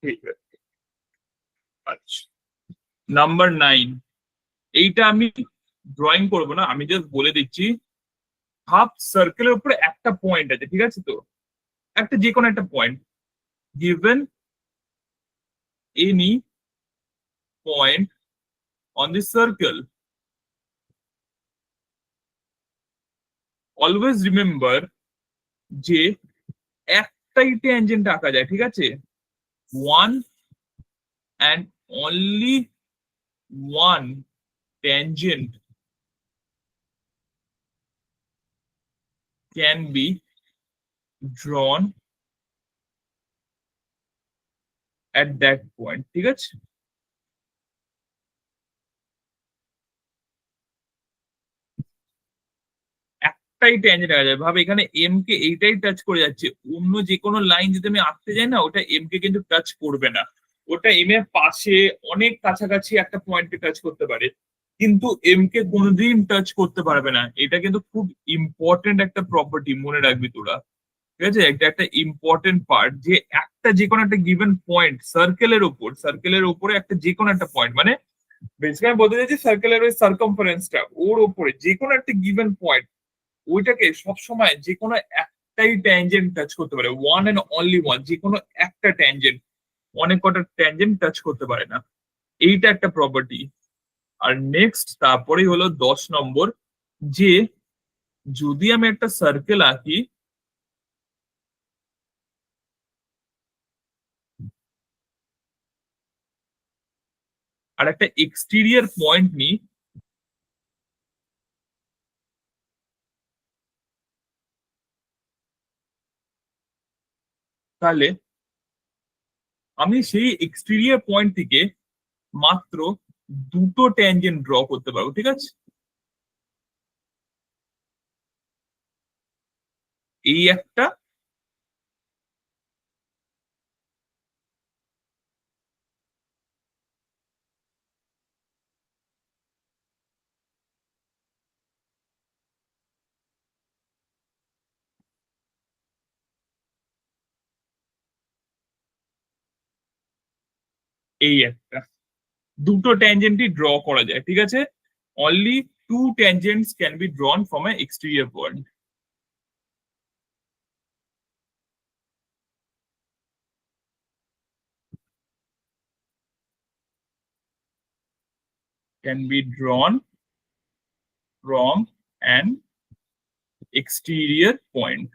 ঠিক আছে, আচ্ছা। নাম্বার 9, এইটা আমি ড্রয়িং করবো না, আমি জাস্ট বলে দিচ্ছি। হাফ সার্কেলের উপরে একটা পয়েন্ট আছে, ঠিক আছে? তো একটা যে কোনো একটা point, given any point on this circle, always remember যে একটাই ট্যানজেন্ট আঁকা যায়, ঠিক আছে? One and only one tangent can be drawn at that point, ঠিক আছে? একটাই ট্যানজেন্ট আঁকা যায়। ভাবে এখানে এম কে এইটাই টাচ করে যাচ্ছে, অন্য যে কোনো লাইন যদি আমি আঁকতে যাই না, ওটা এম কে কিন্তু টাচ করবে না। ওটা এম এর পাশে অনেক কাছাকাছি একটা পয়েন্টকে টাচ করতে পারে, কিন্তু এম কে কোনোদিন টাচ করতে পারবে না। এটা কিন্তু খুব ইম্পর্টেন্ট একটা প্রপার্টি, মনে রাখবি তোরা, ঠিক আছে? এটা একটা ইম্পর্টেন্ট পার্ট, যে একটা যে কোনো একটা গিভেন পয়েন্ট সার্কেলের উপরে একটা যে কোনো একটা পয়েন্ট, মানে বেসিক্যালি আমি বলতে চাইছি সার্কেলের ওই সার্কামফারেন্সটা ওর উপরে যে কোনো একটা গিভেন পয়েন্ট, ওইটাকে সবসময় যে কোনো একটাই ট্যানজেন্ট টাচ করতে পারে, ওয়ান এন্ড অনলি ওয়ান, যে কোনো একটা ট্যানজেন্ট, অনেক কটা ট্যানজেন্ট টাচ করতে পারে না। এইটা একটা প্রপার্টি। আর নেক্সট তারপরেই হলো 10 নম্বর, যে যদি আমি একটা সার্কেল আঁকি, আর একটা এক্সটেরিয়র পয়েন্ট নিই, তাহলে আমি সেই এক্সটেরিয়র পয়েন্ট থেকে মাত্র দুটো ট্যানজেন্ট ড্র করতে পারবো, ঠিক আছে? এই একটা, এই একটা, দুটো ট্যানজেন্টই ড্র করা যায়, ঠিক আছে? Only two tangents can be drawn from a exterior point. Can be drawn from an exterior point.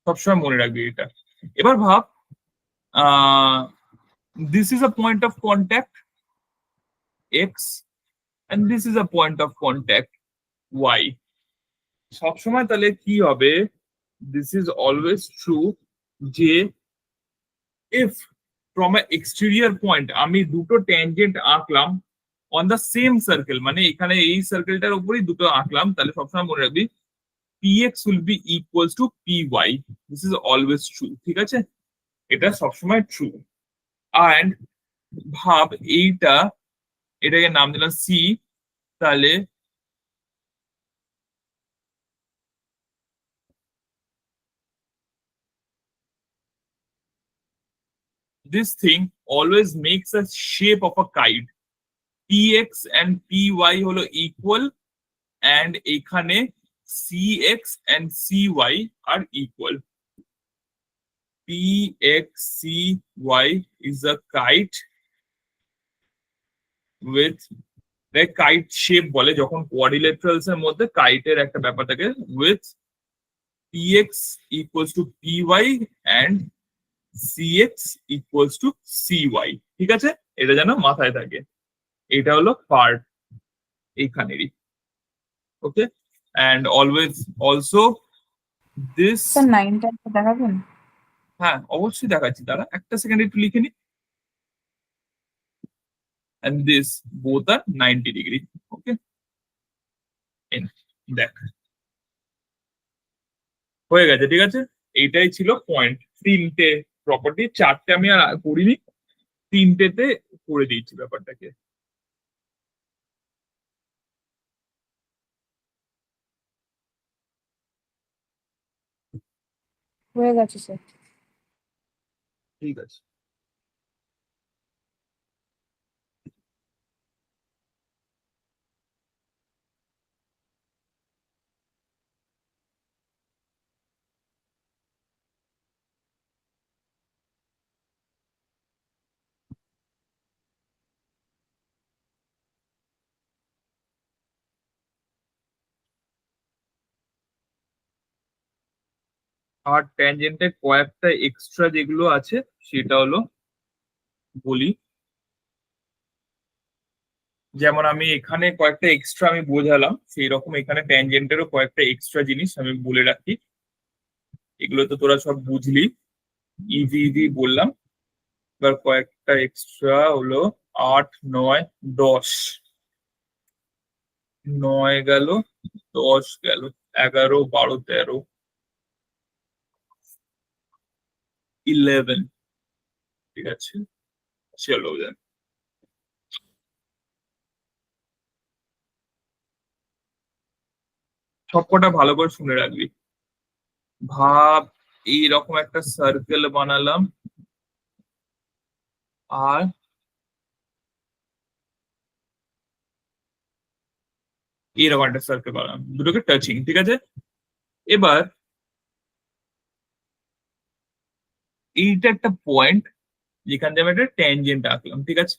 সবসময় মনে রাখবি এটা। এবার ভাব, this is a point of contact x and this is a point of contact y. সবসময় তাহলে কি হবে, this is always true, যে if from a exterior point আমি দুটো ট্যানজেন্ট আঁকলাম অন দা সেম সার্কেল, মানে এখানে এই সার্কেলটার উপরেই দুটো আঁকলাম, তাহলে সবসময় মনে রাখবি px will be equals to py. This is always true, ঠিক আছে? এটা সবসময় ট্রু। অ্যান্ড ভাব এটাকে নাম দিলাম সি, তাহলে this thing always makes a shape of a kite. px and py হলো ইকুয়াল, and এখানে cx and cy are equal. pxcy is a kite with kite shape বলে, যখন কোয়াড্রিলেটারালস এর মধ্যে কাইটের একটা ব্যাপার থাকে, with px equals to py and cx equals to cy, ঠিক আছে? এটা যেন মাথায় থাকে, এটা হলো পার্ট এইখানেরই। Okay, and always also this, sir 9টা একটু দেখাবেন? হ্যাঁ অবশ্যই দেখাচ্ছি, তারা একটা সেকেন্ড একটু লিখে নি। and this both are 90 degree. Okay, দেখ হয়ে গেছে, ঠিক আছে? এইটাই ছিল পয়েন্ট। তিনটে প্রপার্টি, চারটে আমি আর করিনি, তিনটেতে করে দিয়েছি ব্যাপারটাকে। হয়ে গেছে স্যার। ঠিক আছে, আর ট্যানজেন্টের কয়েকটা এক্সট্রা যেগুলো আছে সেটা হলো বলি। যেমন আমি এখানে কয়েকটা এক্সট্রা আমি বোঝালাম, সেই রকম এখানে ট্যানজেন্টেরও কয়েকটা এক্সট্রা জিনিস আমি বলে রাখি। এগুলো তো তোরা সব বুঝলি, ইজি ইজি বললাম। এবার কয়েকটা এক্সট্রা হলো 8, 9, 10। 9 গেল, 10 গেল, 11, 12, 13, 11। ঠিক আছে, চলো দেন। সবকটা ভালো করে শুনে রাখবি। ভাব এইরকম একটা সার্কেল বানালাম, আর এইরকম একটা সার্কেল বানালাম, দুটোকে টাচিং, ঠিক আছে? এবার এইটা একটা পয়েন্ট যেখান থেকে আমি একটা ট্যানজেন্ট আঁকলাম, ঠিক আছে?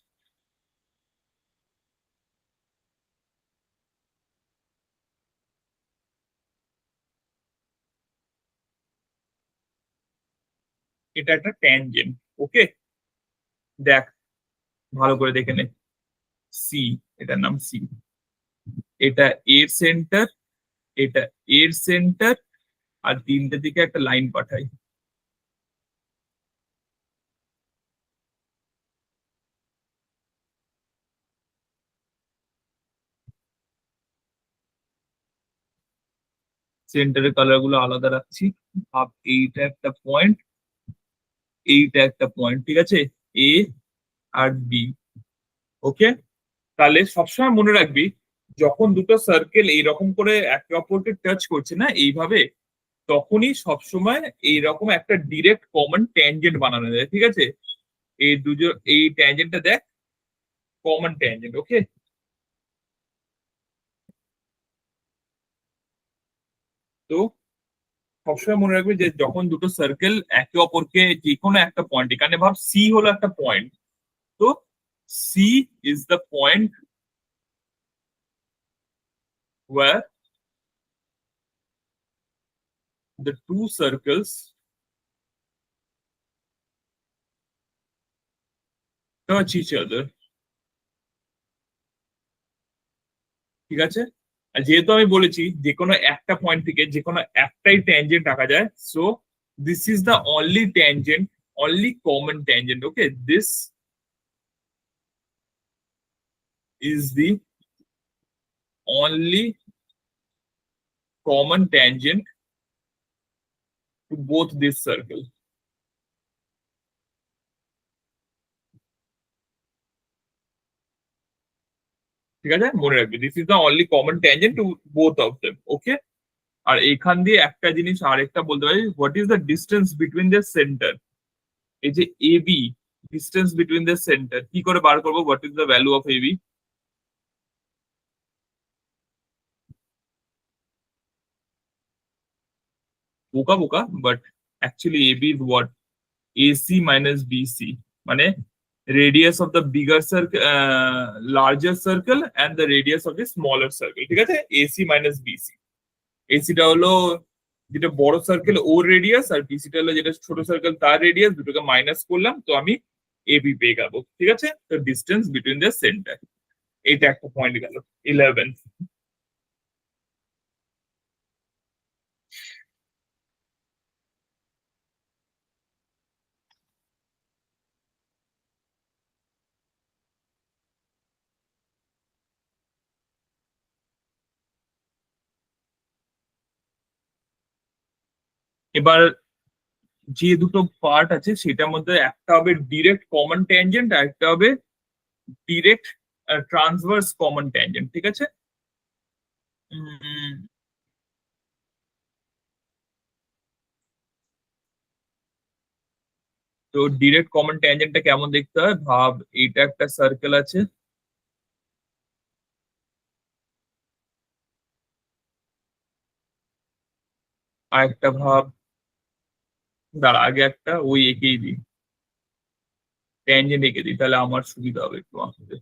এটা একটা ট্যানজেন্ট। ওকে, দেখ ভালো করে দেখে নে। সি, এটার নাম সি। এটা এর সেন্টার, এটা এর সেন্টার, আর তিনটে দিকে একটা লাইন পাঠাই। সেন্টারের কালার গুলো আলাদা রাখছি। ভাব এইটা একটা পয়েন্ট, এইটা একটা পয়েন্ট, ঠিক আছে? এ আর বি। ওকে, তাহলে সবসময় মনে রাখবি, যখন দুটো সার্কেল এইরকম করে একে অপরকে টাচ করছে না এইভাবে, তখনই সবসময় এইরকম একটা ডিরেক্ট কমন ট্যানজেন্ট বানানো যায়, ঠিক আছে? এই দুটো, এই ট্যানজেন্টটা দেখ, কমন ট্যানজেন্ট। ওকে, তো সবসময় মনে রাখবে যে যখন দুটো সার্কেল একে অপরকে যে কোনো একটা পয়েন্ট, এখানে ভাব সি হলো একটা পয়েন্ট, তো C is the point where the two circles touch each other, ঠিক আছে? আর যেহেতু আমি বলেছি যে কোনো একটা পয়েন্ট থেকে যে কোনো একটাই ট্যানজেন্ট আঁকা যায়, so this is the only tangent, only common tangent. Okay, this is the only common tangent to both this circle. ঠিক আছে, মনে রাখবি this is the only common tangent to both of them. Okay, আর এখান দিয়ে একটা জিনিস আরেকটা বলতে পারি, what is the distance between the centre. এই যে A B, distance between the centre কি করে বার করবো? What is the value of A B? বোকা বোকা, but actually A B is what? AC minus BC, মানে radius of the bigger circle, larger circle and the radius of the smaller circle, ঠিক আছে? AC minus BC। AC টা হলো যেটা বড় circle ওর radius আর বিসিটা হলো যেটা ছোট সার্কেল তার রেডিয়াস, দুটোকে মাইনাস করলাম, তো আমি এবি পেয়ে যাবো। ঠিক আছে, তো ডিস্টেন্স বিটুইন দ্য সেন্টার, এটা একটা পয়েন্ট গেল। 11। এবার যে দুটো পার্ট আছে সেটার মধ্যে একটা হবে ডিরেক্ট কমন ট্যানজেন্ট আর একটা হবে ডিরেক্ট ট্রান্সভার্স কমন ট্যানজেন্ট। ঠিক আছে, উম, তো ডিরেক্ট কমন ট্যানজেন্টটা কেমন দেখতে হয় ভাব, এইটা একটা সার্কেল আছে, আর একটা ভাব, দাঁড়া আগে একটা ওই এঁকেই দিই, ট্যানজেন্ট এঁকে দিই, তাহলে আমার সুবিধা হবে একটু আঁকতে।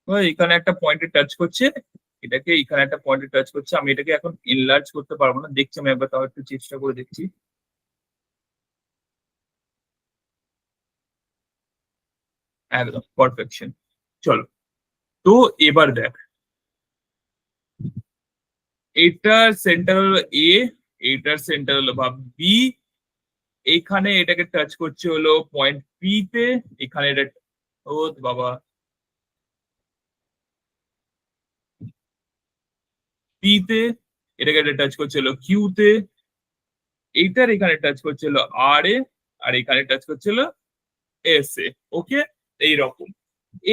ওই এখানে একটা পয়েন্টে টাচ করছে, এটাকে এখানে একটা পয়েন্টে টাচ করছে, আমি এটাকে এখন এনলার্জ করতে পারবো না, দেখছি আমি একবার তাও একটু চেষ্টা করে দেখছি। একদম পারফেকশন। চলো, তো এবার দেখ, এটার সেন্টার হলো এ, এটার সেন্টার হলো ভাব বি, এইখানে এটাকে টাচ করছে হলো পয়েন্ট পি তে, এখানে এটা, ও বাবা, পি তে, এটাকে এটা টাচ করছে হলো কিউ তে, এইটার এখানে টাচ করছে হলো আর এ, আর এখানে টাচ করছে হলো এস এ। ওকে, এইরকম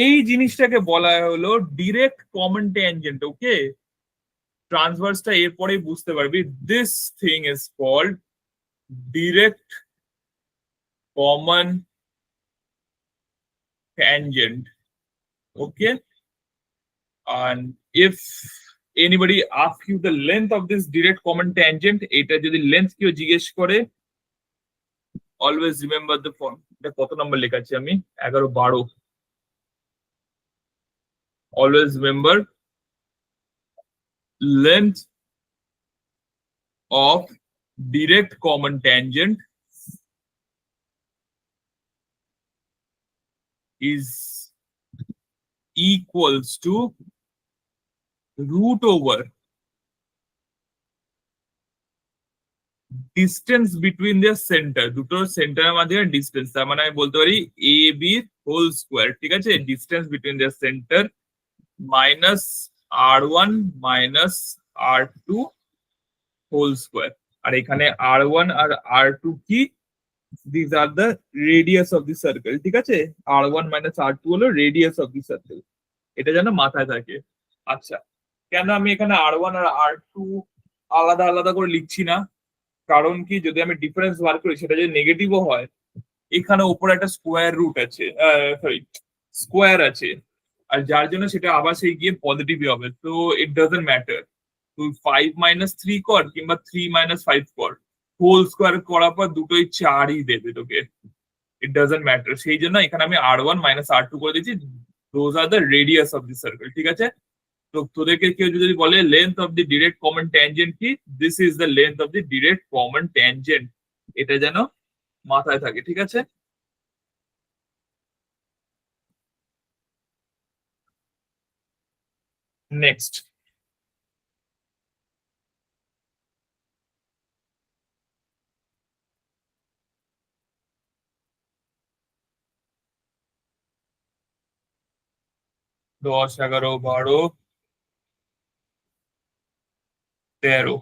এই জিনিসটাকে বলা হলো ডিরেক্ট কমন ট্যানজেন্ট। ওকে, ট্রান্সভার্সটা এরপরেই বুঝতে পারবি, this thing is called direct common tangent. Okay, and if anybody asks you the length of this direct common tangent, এটা যদি লেন্থ কেউ জিজ্ঞেস করে, অলওয়েজ রিমেম্বার দ্য ফর্ম। এটা কত নম্বর লেখা আছে আমি, 11 12, always remember length of direct common tangent is equals to root over distance between their centre, দুটো সেন্টারের মাঝে ডিস্টেন্স, তার মানে আমি বলতে পারি এ বি হোল স্কোয়ার। ঠিক আছে, distance between their centre minus R1 minus R2 whole square. আর এখানে R1 আর R2 কি, this are the radius of the circle. ঠিক আছে, R1 মাইনাস R2 হলো রেডিয়াস অফ দি সার্কেল, এটা যেন মাথায় থাকে। আচ্ছা, কেন আমি এখানে R1 আর R2 আলাদা আলাদা করে লিখছি না, কারণ কি, যদি আমি ডিফারেন্স বার করি সেটা যদি নেগেটিভও হয়, এখানে উপরে একটা স্কোয়ার রুট আছে, সরি স্কোয়ার আছে, আর যার জন্য সেটা আবার সেই গিয়ে পজিটিভই হবে, তো ইট ডাজন্ট ম্যাটার তুই 5 - 3 কর কিংবা 3 - 5 কর, হোল স্কোয়ার করার পর দুটোই 4ই দেবে তোকে, ইট ডাজন্ট ম্যাটার। সেই জন্য এখানে আমি R1 মাইনাস R2 করে দিচ্ছি, those are the radius of the circle. ঠিক আছে, তো তোদেরকে কেউ যদি বলে length of the direct common tangent কি, this is the length of the direct common tangent, এটা যেন মাথায় থাকে। ঠিক আছে, নেক্সট। দশ, 11, 12, 13।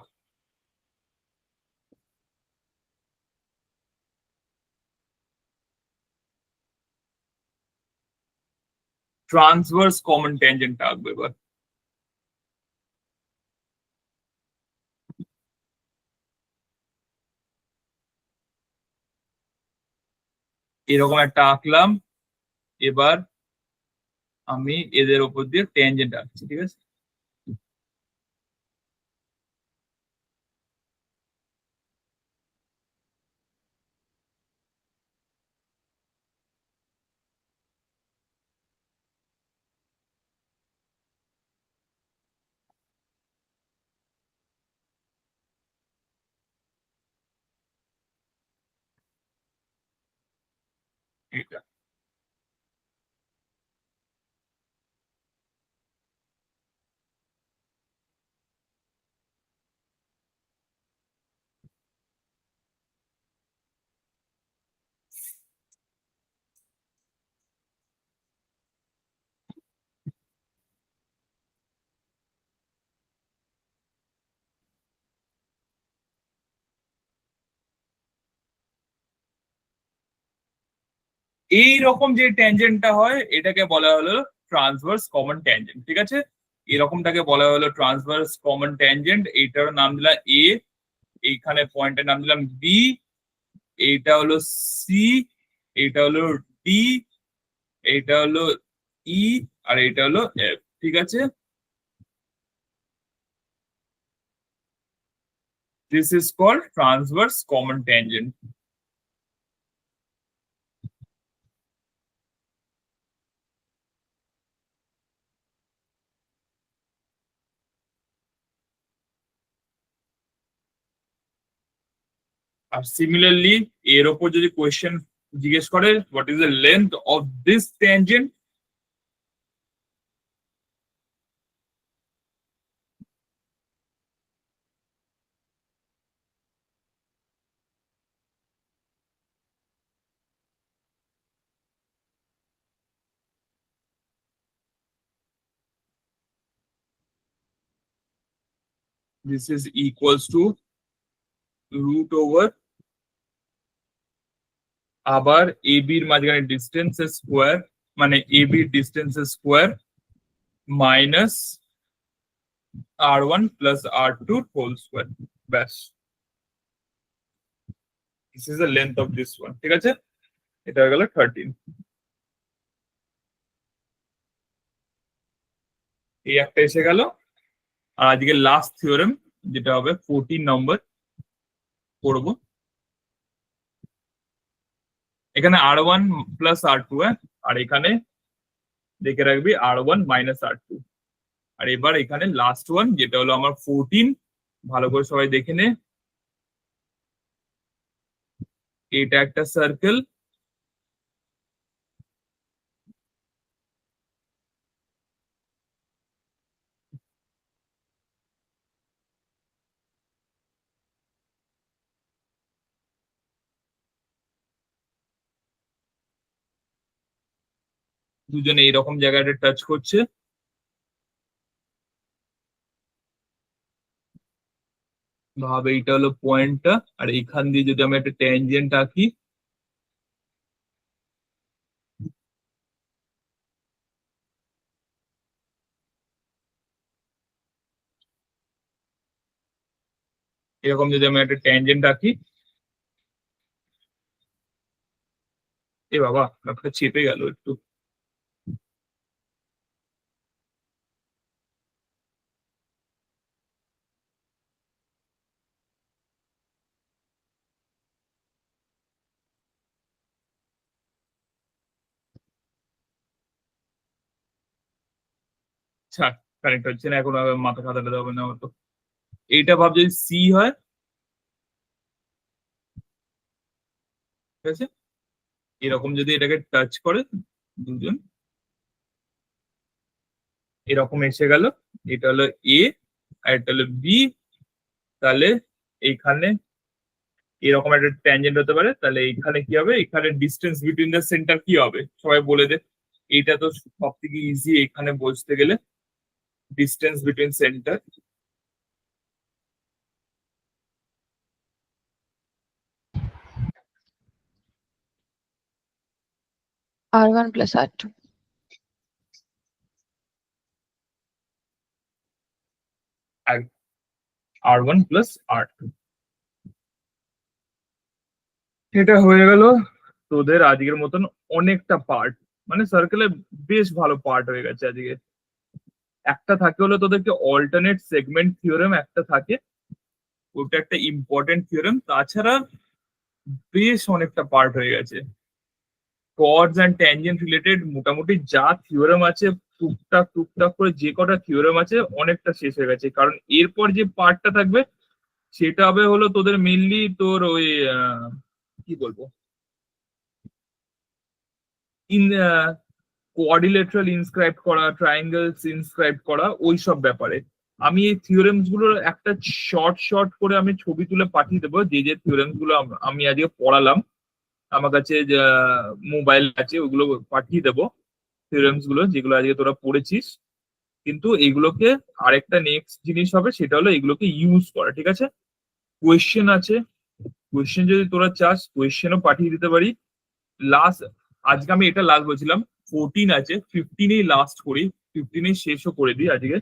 ট্রান্সভার্স কমন ট্যানজেন্ট আঁকবো এবার। এরকম একটা আঁকলাম, এবার আমি এদের উপর দিয়ে ট্যানজেন্ট আঁকছি, ঠিক আছে? এটা এই রকম যে ট্যানজেন্টটা হয় এটাকে বলা হলো ট্রান্সভার্স কমন ট্যানজেন্ট, ঠিক আছে? এরকমটাকে বলা হলো ট্রান্সভার্স কমন ট্যানজেন্ট। এইটার নাম দিলাম এ, এইখানে পয়েন্টের নাম দিলাম বি, এইটা হলো সি, এইটা হলো ডি, এইটা হলো ই, আর এইটা হলো এফ, ঠিক আছে? This is called transverse common tangent. আর সিমিলারলি এর ওপর যদি কোয়েশ্চেন জিজ্ঞেস করে what is the length of this tangent, this is equals to root over, আবার এ বির মাঝখানে ডিস্টেন্স স্কোয়ার, মানে এ বির distance square minus R1 plus R2 whole square, ব্যাস। This is the length of this one, ঠিক আছে? এটা হয়ে গেল 13। এই একটা এসে গেল। আর আজকে লাস্ট থিওরেম যেটা হবে 14 নম্বর করবো। এখানে R1 প্লাস R2, আর এখানে দেখে রাখবি R1 মাইনাস R2। আর এবার এখানে লাস্ট ওয়ান যেটা হলো আমার 14, ভালো করে সবাই দেখে নে। এটা একটা সার্কেল, দুজনে এইরকম জায়গাটা টাচ করছে। ভাবে এইটা হলো পয়েন্টটা, আর এইখান দিয়ে যদি আমি একটা ট্যানজেন্ট আঁকি, এরকম যদি আমি একটা ট্যানজেন্ট আঁকি, এ বাবা ব্যাপারটা চেপে গেল একটু। ছাড়, কানেক্ট হচ্ছে না এখন, আবার মাথা খাটাতে হবে না হতো। এইটা ভাব যদি সি হয়, ঠিক আছে? এরকম যদি এটাকে টাচ করে দুজন, এরকম এসে গেল, এটা হলো এ আর এটা হলো বি, তাহলে এইখানে এরকম একটা ট্যানজেন্ট হতে পারে। তাহলে এইখানে কি হবে, এখানে ডিস্টেন্স বিটুইন দ্য সেন্টার কি হবে সবাই বলে দে। এইটা তো সব থেকে ইজি এখানে বসতে গেলে, distance between centre R1 plus R2. R1 plus R2। এটা হয়ে গেল তোদের আজকের মতন অনেকটা পার্ট, মানে সার্কেলে বেশ ভালো পার্ট হয়ে গেছে আজকে। একটা থাকে হলো তোদেরকে অল্টারনেট সেগমেন্ট থিওরেম একটা থাকে, ওটা একটা ইম্পর্টেন্ট থিওরেম। তাছাড়া বেশ অনেকটা পার্ট হয়ে গেছে। কর্ডস অ্যান্ড ট্যানজেন্ট রিলেটেড মোটামুটি যা থিওরেম আছে, টুকটাক টুকটাক করে যে কটা থিওরেম আছে অনেকটা শেষ হয়ে গেছে। কারণ এরপর যে পার্টটা থাকবে সেটা হবে হলো তোদের মেনলি তোর ওই কি বলবো, ইন কোয়াড্রিলেটারাল ইনস্ক্রাইব করা, ট্রায়াঙ্গেলস ইনস্ক্রাইব করা, ওই সব ব্যাপারে। আমি এই থিওরেমস গুলোর একটা শর্ট শর্ট করে আমি ছবি তুলে পাঠিয়ে দেবো, যে যে থিওরেমস গুলো আমি আজকে পড়ালাম। আমার কাছে মোবাইল আছে, ওগুলো পাঠিয়ে দেবো থিওরেমস গুলো যেগুলো আজকে তোরা পড়েছিস। কিন্তু এগুলোকে আরেকটা নেক্সট জিনিস হবে, সেটা হলো এগুলোকে ইউজ করা, ঠিক আছে? কোয়েশ্চেন আছে, কোয়েশ্চেন যদি তোরা চাস কোয়েশ্চেনও পাঠিয়ে দিতে পারি। লাস্ট, আজকে আমি এটা লাস্ট বলছিলাম, 14 আছে, 15এই লাস্ট করি, 15এই শেষও করে দিই আজকে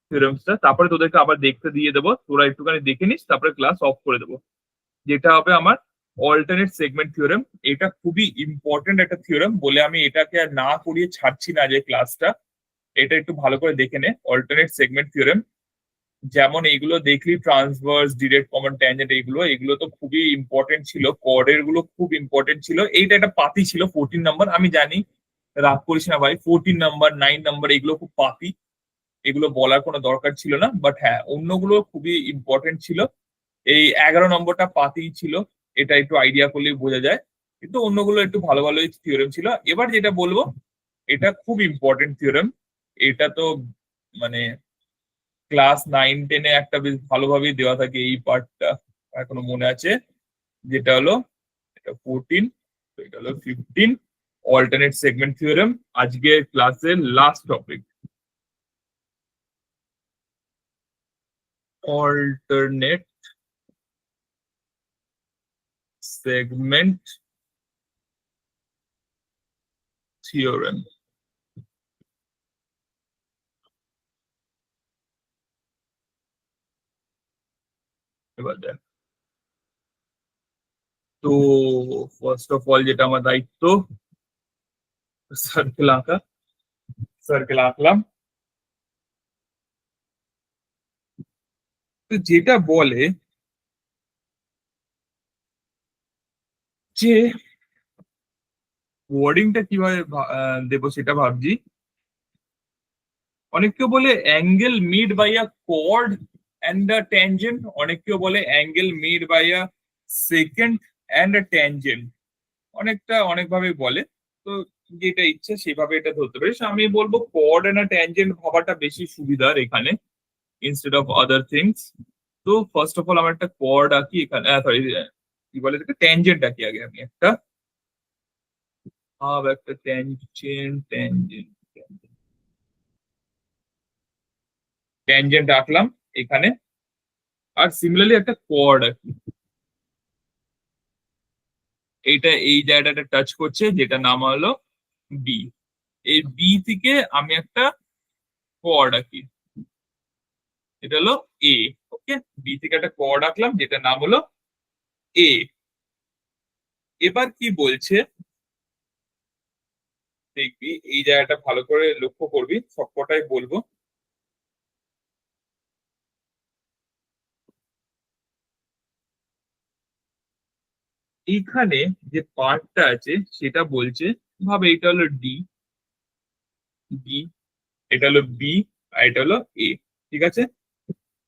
থিওরেমসটা। তারপরে তোদেরকে আবার দেখতে দিয়ে দেবো, তোরা একটুখানি দেখে নিস, তারপরে ক্লাস অফ করে দেবো। যেটা হবে আমার অল্টারনেট সেগমেন্ট থিওরেম। এটা খুবই ইম্পর্টেন্ট একটা থিওরেম বলে আমি এটাকে আর না করিয়ে ছাড়ছি না যে ক্লাসটা। এটা একটু ভালো করে দেখে নে, অল্টারনেট সেগমেন্ট থিওরেম। যেমন এইগুলো দেখলি ট্রান্সভার্স, ডিরেক্ট, কমন, ট্যানজেন্ট, এগুলো এগুলো তো খুবই ইম্পর্টেন্ট ছিল। কর্ডের গুলো খুব ইম্পর্টেন্ট ছিল। এইটা একটা পাতি ছিল 14 নাম্বার, আমি জানি, রাগ করিস না ভাই। 14 নাম্বার, 9 নাম্বার এগুলো খুব পাতি, এগুলো বলার কোনো দরকার ছিল না। বাট হ্যাঁ, অন্যগুলো খুবই ইম্পর্টেন্ট ছিল। এই 11 নম্বরটা পাতি ছিল, এটা একটু আইডিয়া করলেই বোঝা যায়। কিন্তু অন্যগুলো একটু ভালো ভালোই থিওরেম ছিল। এবার যেটা বলবো, এটা খুব ইম্পর্টেন্ট থিওরেম। এটা তো মানে ক্লাস 9-10-এ একটা বেশ ভালোভাবেই দেওয়া থাকে এই পার্টটা, এখনো মনে আছে। যেটা হলো এটা 14, তো এটা হলো 15, অল্টারনেট সেগমেন্ট থিওরেম। আজকের ক্লাসের last topic, alternate segment theorem. এবার দেখ, তো ফার্স্ট অফ অল যেটা আমার দায়িত্ব, সার্কেল আঁকা। সার্কেল আঁকলাম। তো যেটা বলে যে ওয়ার্ডিংটা কিভাবে দেবো সেটা ভাবছি। অনেক কেউ বলে angle made by a chord and a tangent, অনেক কেউ বলে angle made by a secant and a tangent. অনেকটা অনেকভাবে বলে। তো যেটা ইচ্ছে সেভাবে এটা ধরতে পারিস। আমি বলবো কর্ড অ্যান্ড আ ট্যানজেন্ট ভাবাটা বেশি সুবিধার এখানে, ইনস্টেড অফ আদার থিংস। তো ফার্স্ট অফ অল আমার একটা কর্ড আঁকি এখানে, সরি কি বলে এটাকে, ট্যানজেন্ট আঁকি আগে আমি একটা। একটা ট্যানজেন্ট ট্যানজেন্ট ট্যানজেন্ট আঁকলাম এখানে। আর সিমিলারলি একটা কর্ড আঁকি, এইটা এই জায়গাটা টাচ করছে, যেটা নাম হলো বি। এই বি থেকে আমি একটা কর্ড আঁকি, এটা হলো এ। ওকে, বি থেকে একটা কর্ড আঁকলাম যেটা নাম হলো এ। এবার কি বলছে দেখবি, এই জায়গাটা ভালো করে লক্ষ্য করবি, সবকটাই বলবো। এইখানে যে পার্টটা আছে সেটা বলছে, ভাবে এটা হলো ডি, বি, এটা হলো বি, আর এটা হলো এ, ঠিক আছে?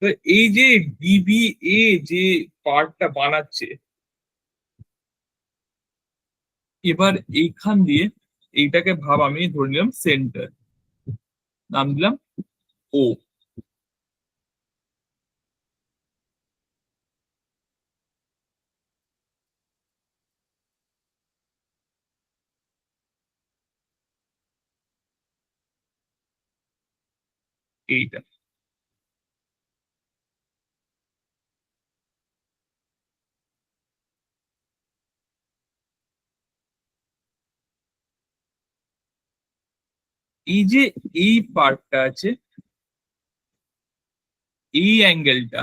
তো এই যে ডিবি এ যে পার্টটা বানাচ্ছে, এবার এইখান দিয়ে এইটাকে ভাব, আমি ধরে নিলাম সেন্টার, নাম দিলাম ও। এইটা এই যে এই পার্টটা আছে, এই অ্যাঙ্গেলটা,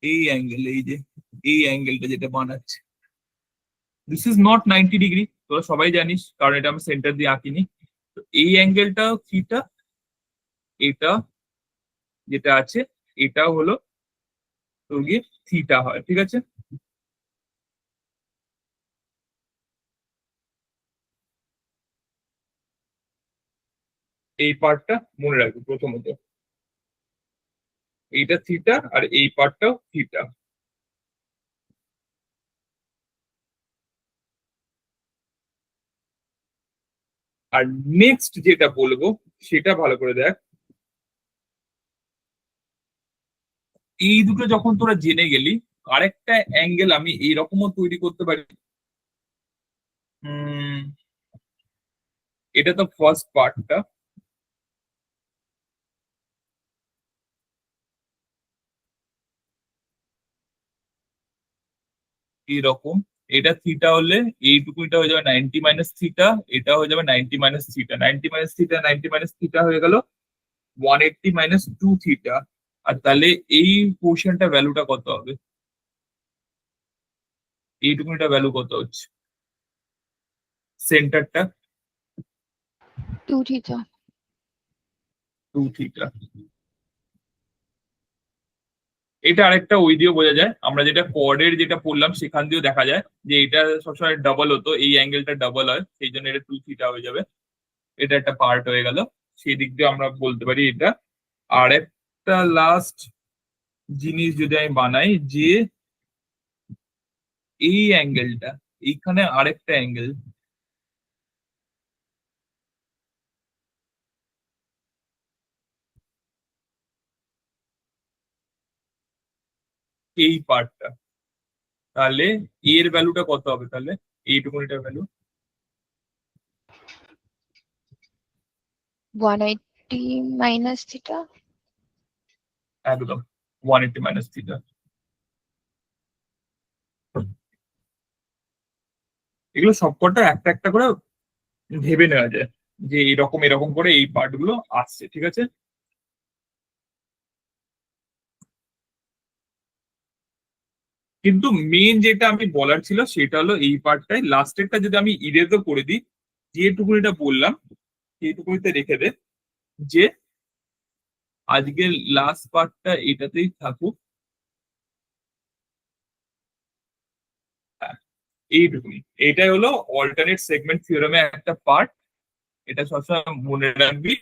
এই অ্যাঙ্গেল, এই যে এই অ্যাঙ্গেলটা যেটা বানাচ্ছে, দিস ইজ নট 90 ডিগ্রি, তোরা সবাই জানিস, কারণ এটা আমি সেন্টার দিয়ে আঁকিনি। তো এই অ্যাঙ্গেলটা থিটা, এটা যেটা আছে এটা হলো তোর গিয়ে থিটা হয়, ঠিক আছে। এই পার্টটা মনে রাখবি প্রথমত, এইটা থিটা আর এই পার্টটাও থিটা। আর নেক্সট যেটা বলবো সেটা ভালো করে দেখ, এই দুটো যখন তোরা জেনে গেলি, আরেকটা অ্যাঙ্গেল আমি এইরকমও তৈরি করতে পারি। উম, এটা তো ফার্স্ট পার্টটা, এরকম, এটা থিটা হলে এইটুকুটা হয়ে যাবে 90 - থিটা, এটা হয়ে যাবে 90 - থিটা, 90 - থিটা, 90 - থিটা হয়ে গেল 180 - 2 থিটা। আর তাহলে এই পোর্শনটা ভ্যালুটা কত হবে, এইটুকুটা ভ্যালু কত হচ্ছে সেন্টারটা? 2 theta. 2 থিটা। এটা আরেকটা ওই দিয়েও বোঝা যায়, আমরা যেটা কোঅর্ডের যেটা পড়লাম সেখান দিয়েও দেখা যায় যে এটা সবসময় ডাবল হতো, এই অ্যাঙ্গেলটা ডাবল হয়, সেই জন্য এটা 2 থিটা হয়ে যাবে। এটা একটা পার্ট হয়ে গেল, সেই দিক দিয়ে আমরা বলতে পারি এটা। আর একটা লাস্ট জিনিস যদি আমি বানাই, যে এই অ্যাঙ্গেলটা, এইখানে আরেকটা অ্যাঙ্গেল, এই পার্টটা, তাহলে এর ভ্যালুটা কত হবে তাহলে, এইটুকুনিটার ভ্যালু? 180 minus theta. একদম 180 - থিটা। এগুলো সবকটা একটা একটা করে ভেবে নেওয়া যায় যে এরকম এরকম করে এই পার্ট গুলো আসছে, ঠিক আছে। কিন্তু মেন যেটা আমি বলার ছিল সেটা হলো এই পার্টটাই, লাস্টেরটা যদি আমি ইরেজও করে দিই, যেটুকুনিটা বললাম সেইটুকুনিতে রেখে দে, যে আজকের লাস্ট পার্টটা এটাতেই থাকুক। হ্যাঁ, এইটুকুনি, এটাই হলো অল্টারনেট সেগমেন্ট থিওরেমের একটা পার্ট, এটা সবসময় মনে রাখবি।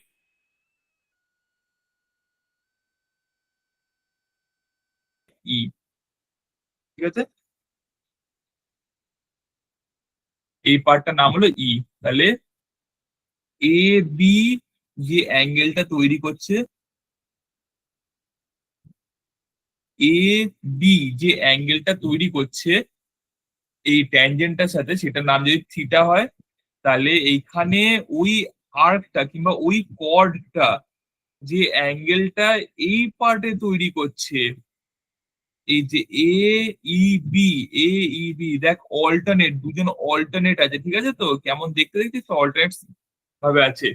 ই, ঠিক আছে, এই পার্টটার নাম হলো ই। তাহলে এ বি যে অ্যাঙ্গেলটা তৈরি করছে, এ বি যে অ্যাঙ্গেলটা তৈরি করছে এই ট্যানজেন্টটার সাথে, সেটার নাম যদি থিটা হয়, তাহলে এইখানে ওই আর্কটা কিংবা ওই কর্ডটা যে অ্যাঙ্গেলটা এই পার্টে তৈরি করছে, এই যে এ ই বি, এ ই বি, দেখ অল্টারনেট, দুজন অল্টারনেট আছে, ঠিক আছে, তো কেমন দেখতে দেখছিস, অল্টারনেট ভাবে আছে।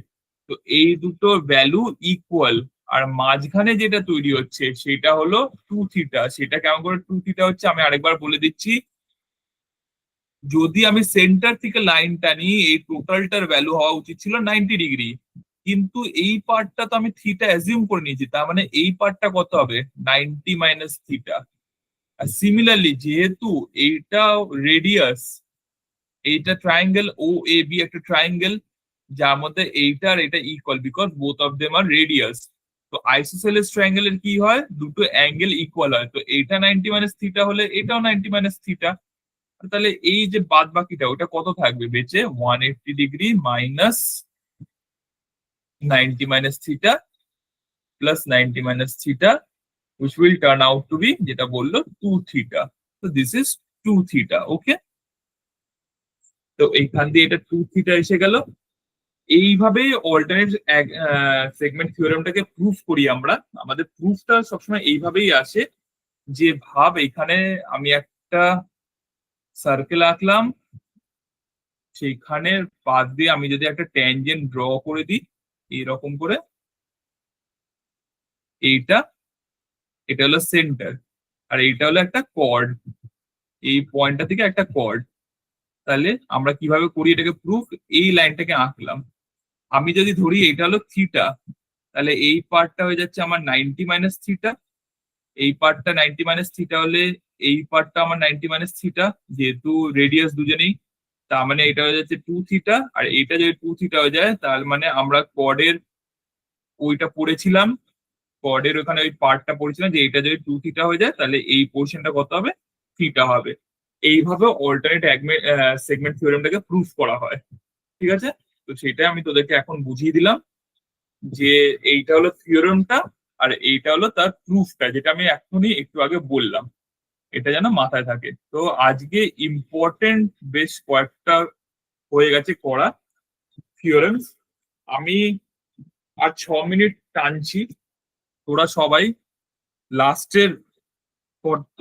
তো এই দুটো ভ্যালু ইকুয়াল, আর মাঝখানে যেটা তৈরি হচ্ছে সেটা হলো 2 থিটা। সেটা কেমন করে 2 থিটা হচ্ছে আমি আরেকবার বলে দিচ্ছি, যদি আমি সেন্টার থেকে লাইন টানি, এই টোটালটার ভ্যালু হওয়া উচিত ছিল 90 ডিগ্রি, কিন্তু এই পার্টটা তো আমি থিটা অ্যাজিউম করে নিয়েছি, তার মানে এই পার্টটা কত হবে, 90 - থিটা। আর সিমিলারলি যেহেতু এইটা রেডিয়াস, এইটা ট্রায়াঙ্গেল ও এ বি একটা ট্রায়াঙ্গেল, যার মধ্যে এইটা আর এটা equal, because both of them are radius. তো আইসোসেলেস ট্রায়াঙ্গেলের কি হয়, দুটো অ্যাঙ্গেল ইকুয়াল হয়, তো এইটা 90 - থিটা হলে এটাও 90 - থিটা। তাহলে এই যে বাদ বাকিটা ওটা কত থাকবে বেঁচে, 180 degree minus 90 - theta plus 90 - theta, which will turn out to be যেটা বললো 2 থিটা। তো দিস ইজ 2 থিটা, ওকে। তো এইখান দিয়ে এটা 2 থিটা এসে গেল। এইভাবে অল্টারনেট সেগমেন্ট থিওরেমটাকে প্রুফ করি আমরা, আমাদের প্রুফটা সবসময় এইভাবেই আসে, যে ভাব এখানে আমি একটা সার্কেল আঁকলাম, সেইখানে পাশ দিয়ে আমি যদি একটা ট্যানজেন্ট ড্র করে দিই এরকম করে, এইটা, এটা হলো সেন্টার, আর এইটা হলো একটা কর্ড, এই পয়েন্টটা থেকে একটা কর্ড। তাহলে আমরা কিভাবে করি এটাকে প্রুফ? এই লাইনটাকে আঁকলাম। আমি যদি ধরি এটা হলো থিটা, তাহলে এই পার্টটা হয়ে যাচ্ছে আমার 90 মাইনাস থিটা, এই পার্টটা 90 মাইনাস থিটা হলে এই পার্টটা আমার 90 মাইনাস থিটা, যেহেতু রেডিয়াস দুজনেই, তার মানে এটা হয়ে যাচ্ছে 2 থিটা। আর এইটা যদি 2 থিটা হয়ে যায় তার মানে আমরা কর্ডের ওইটা পড়েছিলাম, কর্ডের ওখানে ওই পার্টটা পড়েছিলাম যে এটা যদি 2 থিটা হয়ে যায় তাহলে এই পোর্শনটা কত হবে? থিটা হবে। এইভাবে অল্টারনেট সেগমেন্ট থিওরেমটাকে প্রুফ করা হয়। ঠিক আছে, তো সেটাই আমি তোদেরকে এখন বুঝিয়ে দিলাম যে এইটা হলো থিওরেমটা, আর এইটা হলো তার প্রুফটা, যেটা আমি এখনই একটু আগে বললাম। এটা যেন মাথায় থাকে। তো আজকে ইম্পর্টেন্ট বেশ কয়েকটা হয়ে গেছে করা থিওরেমস। আমি আর 6 মিনিট টানছি, তোরা সবাই লাস্টের কত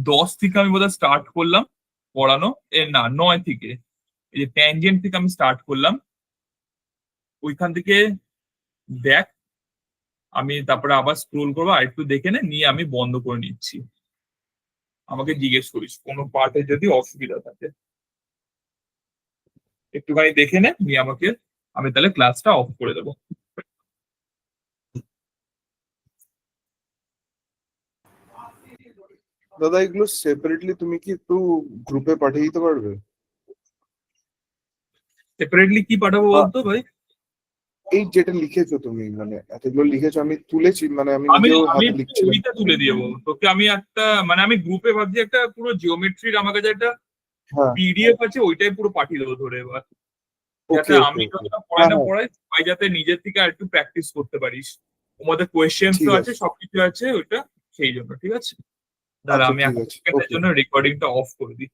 10 থেকে আমি বোধহয় স্টার্ট করলাম পড়ানো, না 9 থেকে, এই যে ট্যানজেন্ট থেকে আমি স্টার্ট করলাম, ওইখান থেকে দেখ। আমি তারপরে আবার স্ক্রোল করবো, আর একটু দেখে নিয়ে আমি বন্ধ করে নিচ্ছি। আমাকে জিজ্ঞেস করিস কোনো পার্টে যদি অসুবিধা থাকে, একটুখানি দেখে নিয়ে আমাকে, আমি তাহলে ক্লাসটা অফ করে দেবো। দাদা এগুলো সেপারেটলি তুমি কি একটু গ্রুপে পাঠিয়ে দিতে পারবে? সেপারেটলি কি পাঠাবো বলতো ভাই? এই যেটা লিখেছো তুমি, মানে এতগুলো লিখেছো, আমি তুলেছি, মানে আমি আমি নিজেও আমি হাতে লিখছিলাম। ওইটা তুলে দিয়ে দেবো তোকে। আমি একটা মানে আমি গ্রুপে ভাবছি একটা পুরো জিওমেট্রির আমার কাছে একটা হ্যাঁ, পিডিএফ আছে, ওইটাই পুরো পাঠিয়ে দেবো ধরে এবার, যাতে ওকে আমি ওকে ওকে, যতটা হ্যাঁ পড়াই না হ্যাঁ, পড়াই সবাই যাতে নিজের থেকে আর একটু প্র্যাকটিস করতে পারিস। ওদের কোয়েশ্চেন্স ঠিক আছে, আছে, সবকিছু আছে ওইটা, সেই জন্য। ঠিক আছে, দাঁড়া আচ্ছা আমি ঠিক একটা আছে, সেকেন্ডের ওকে। জন্য রেকর্ডিংটা অফ করে দিই।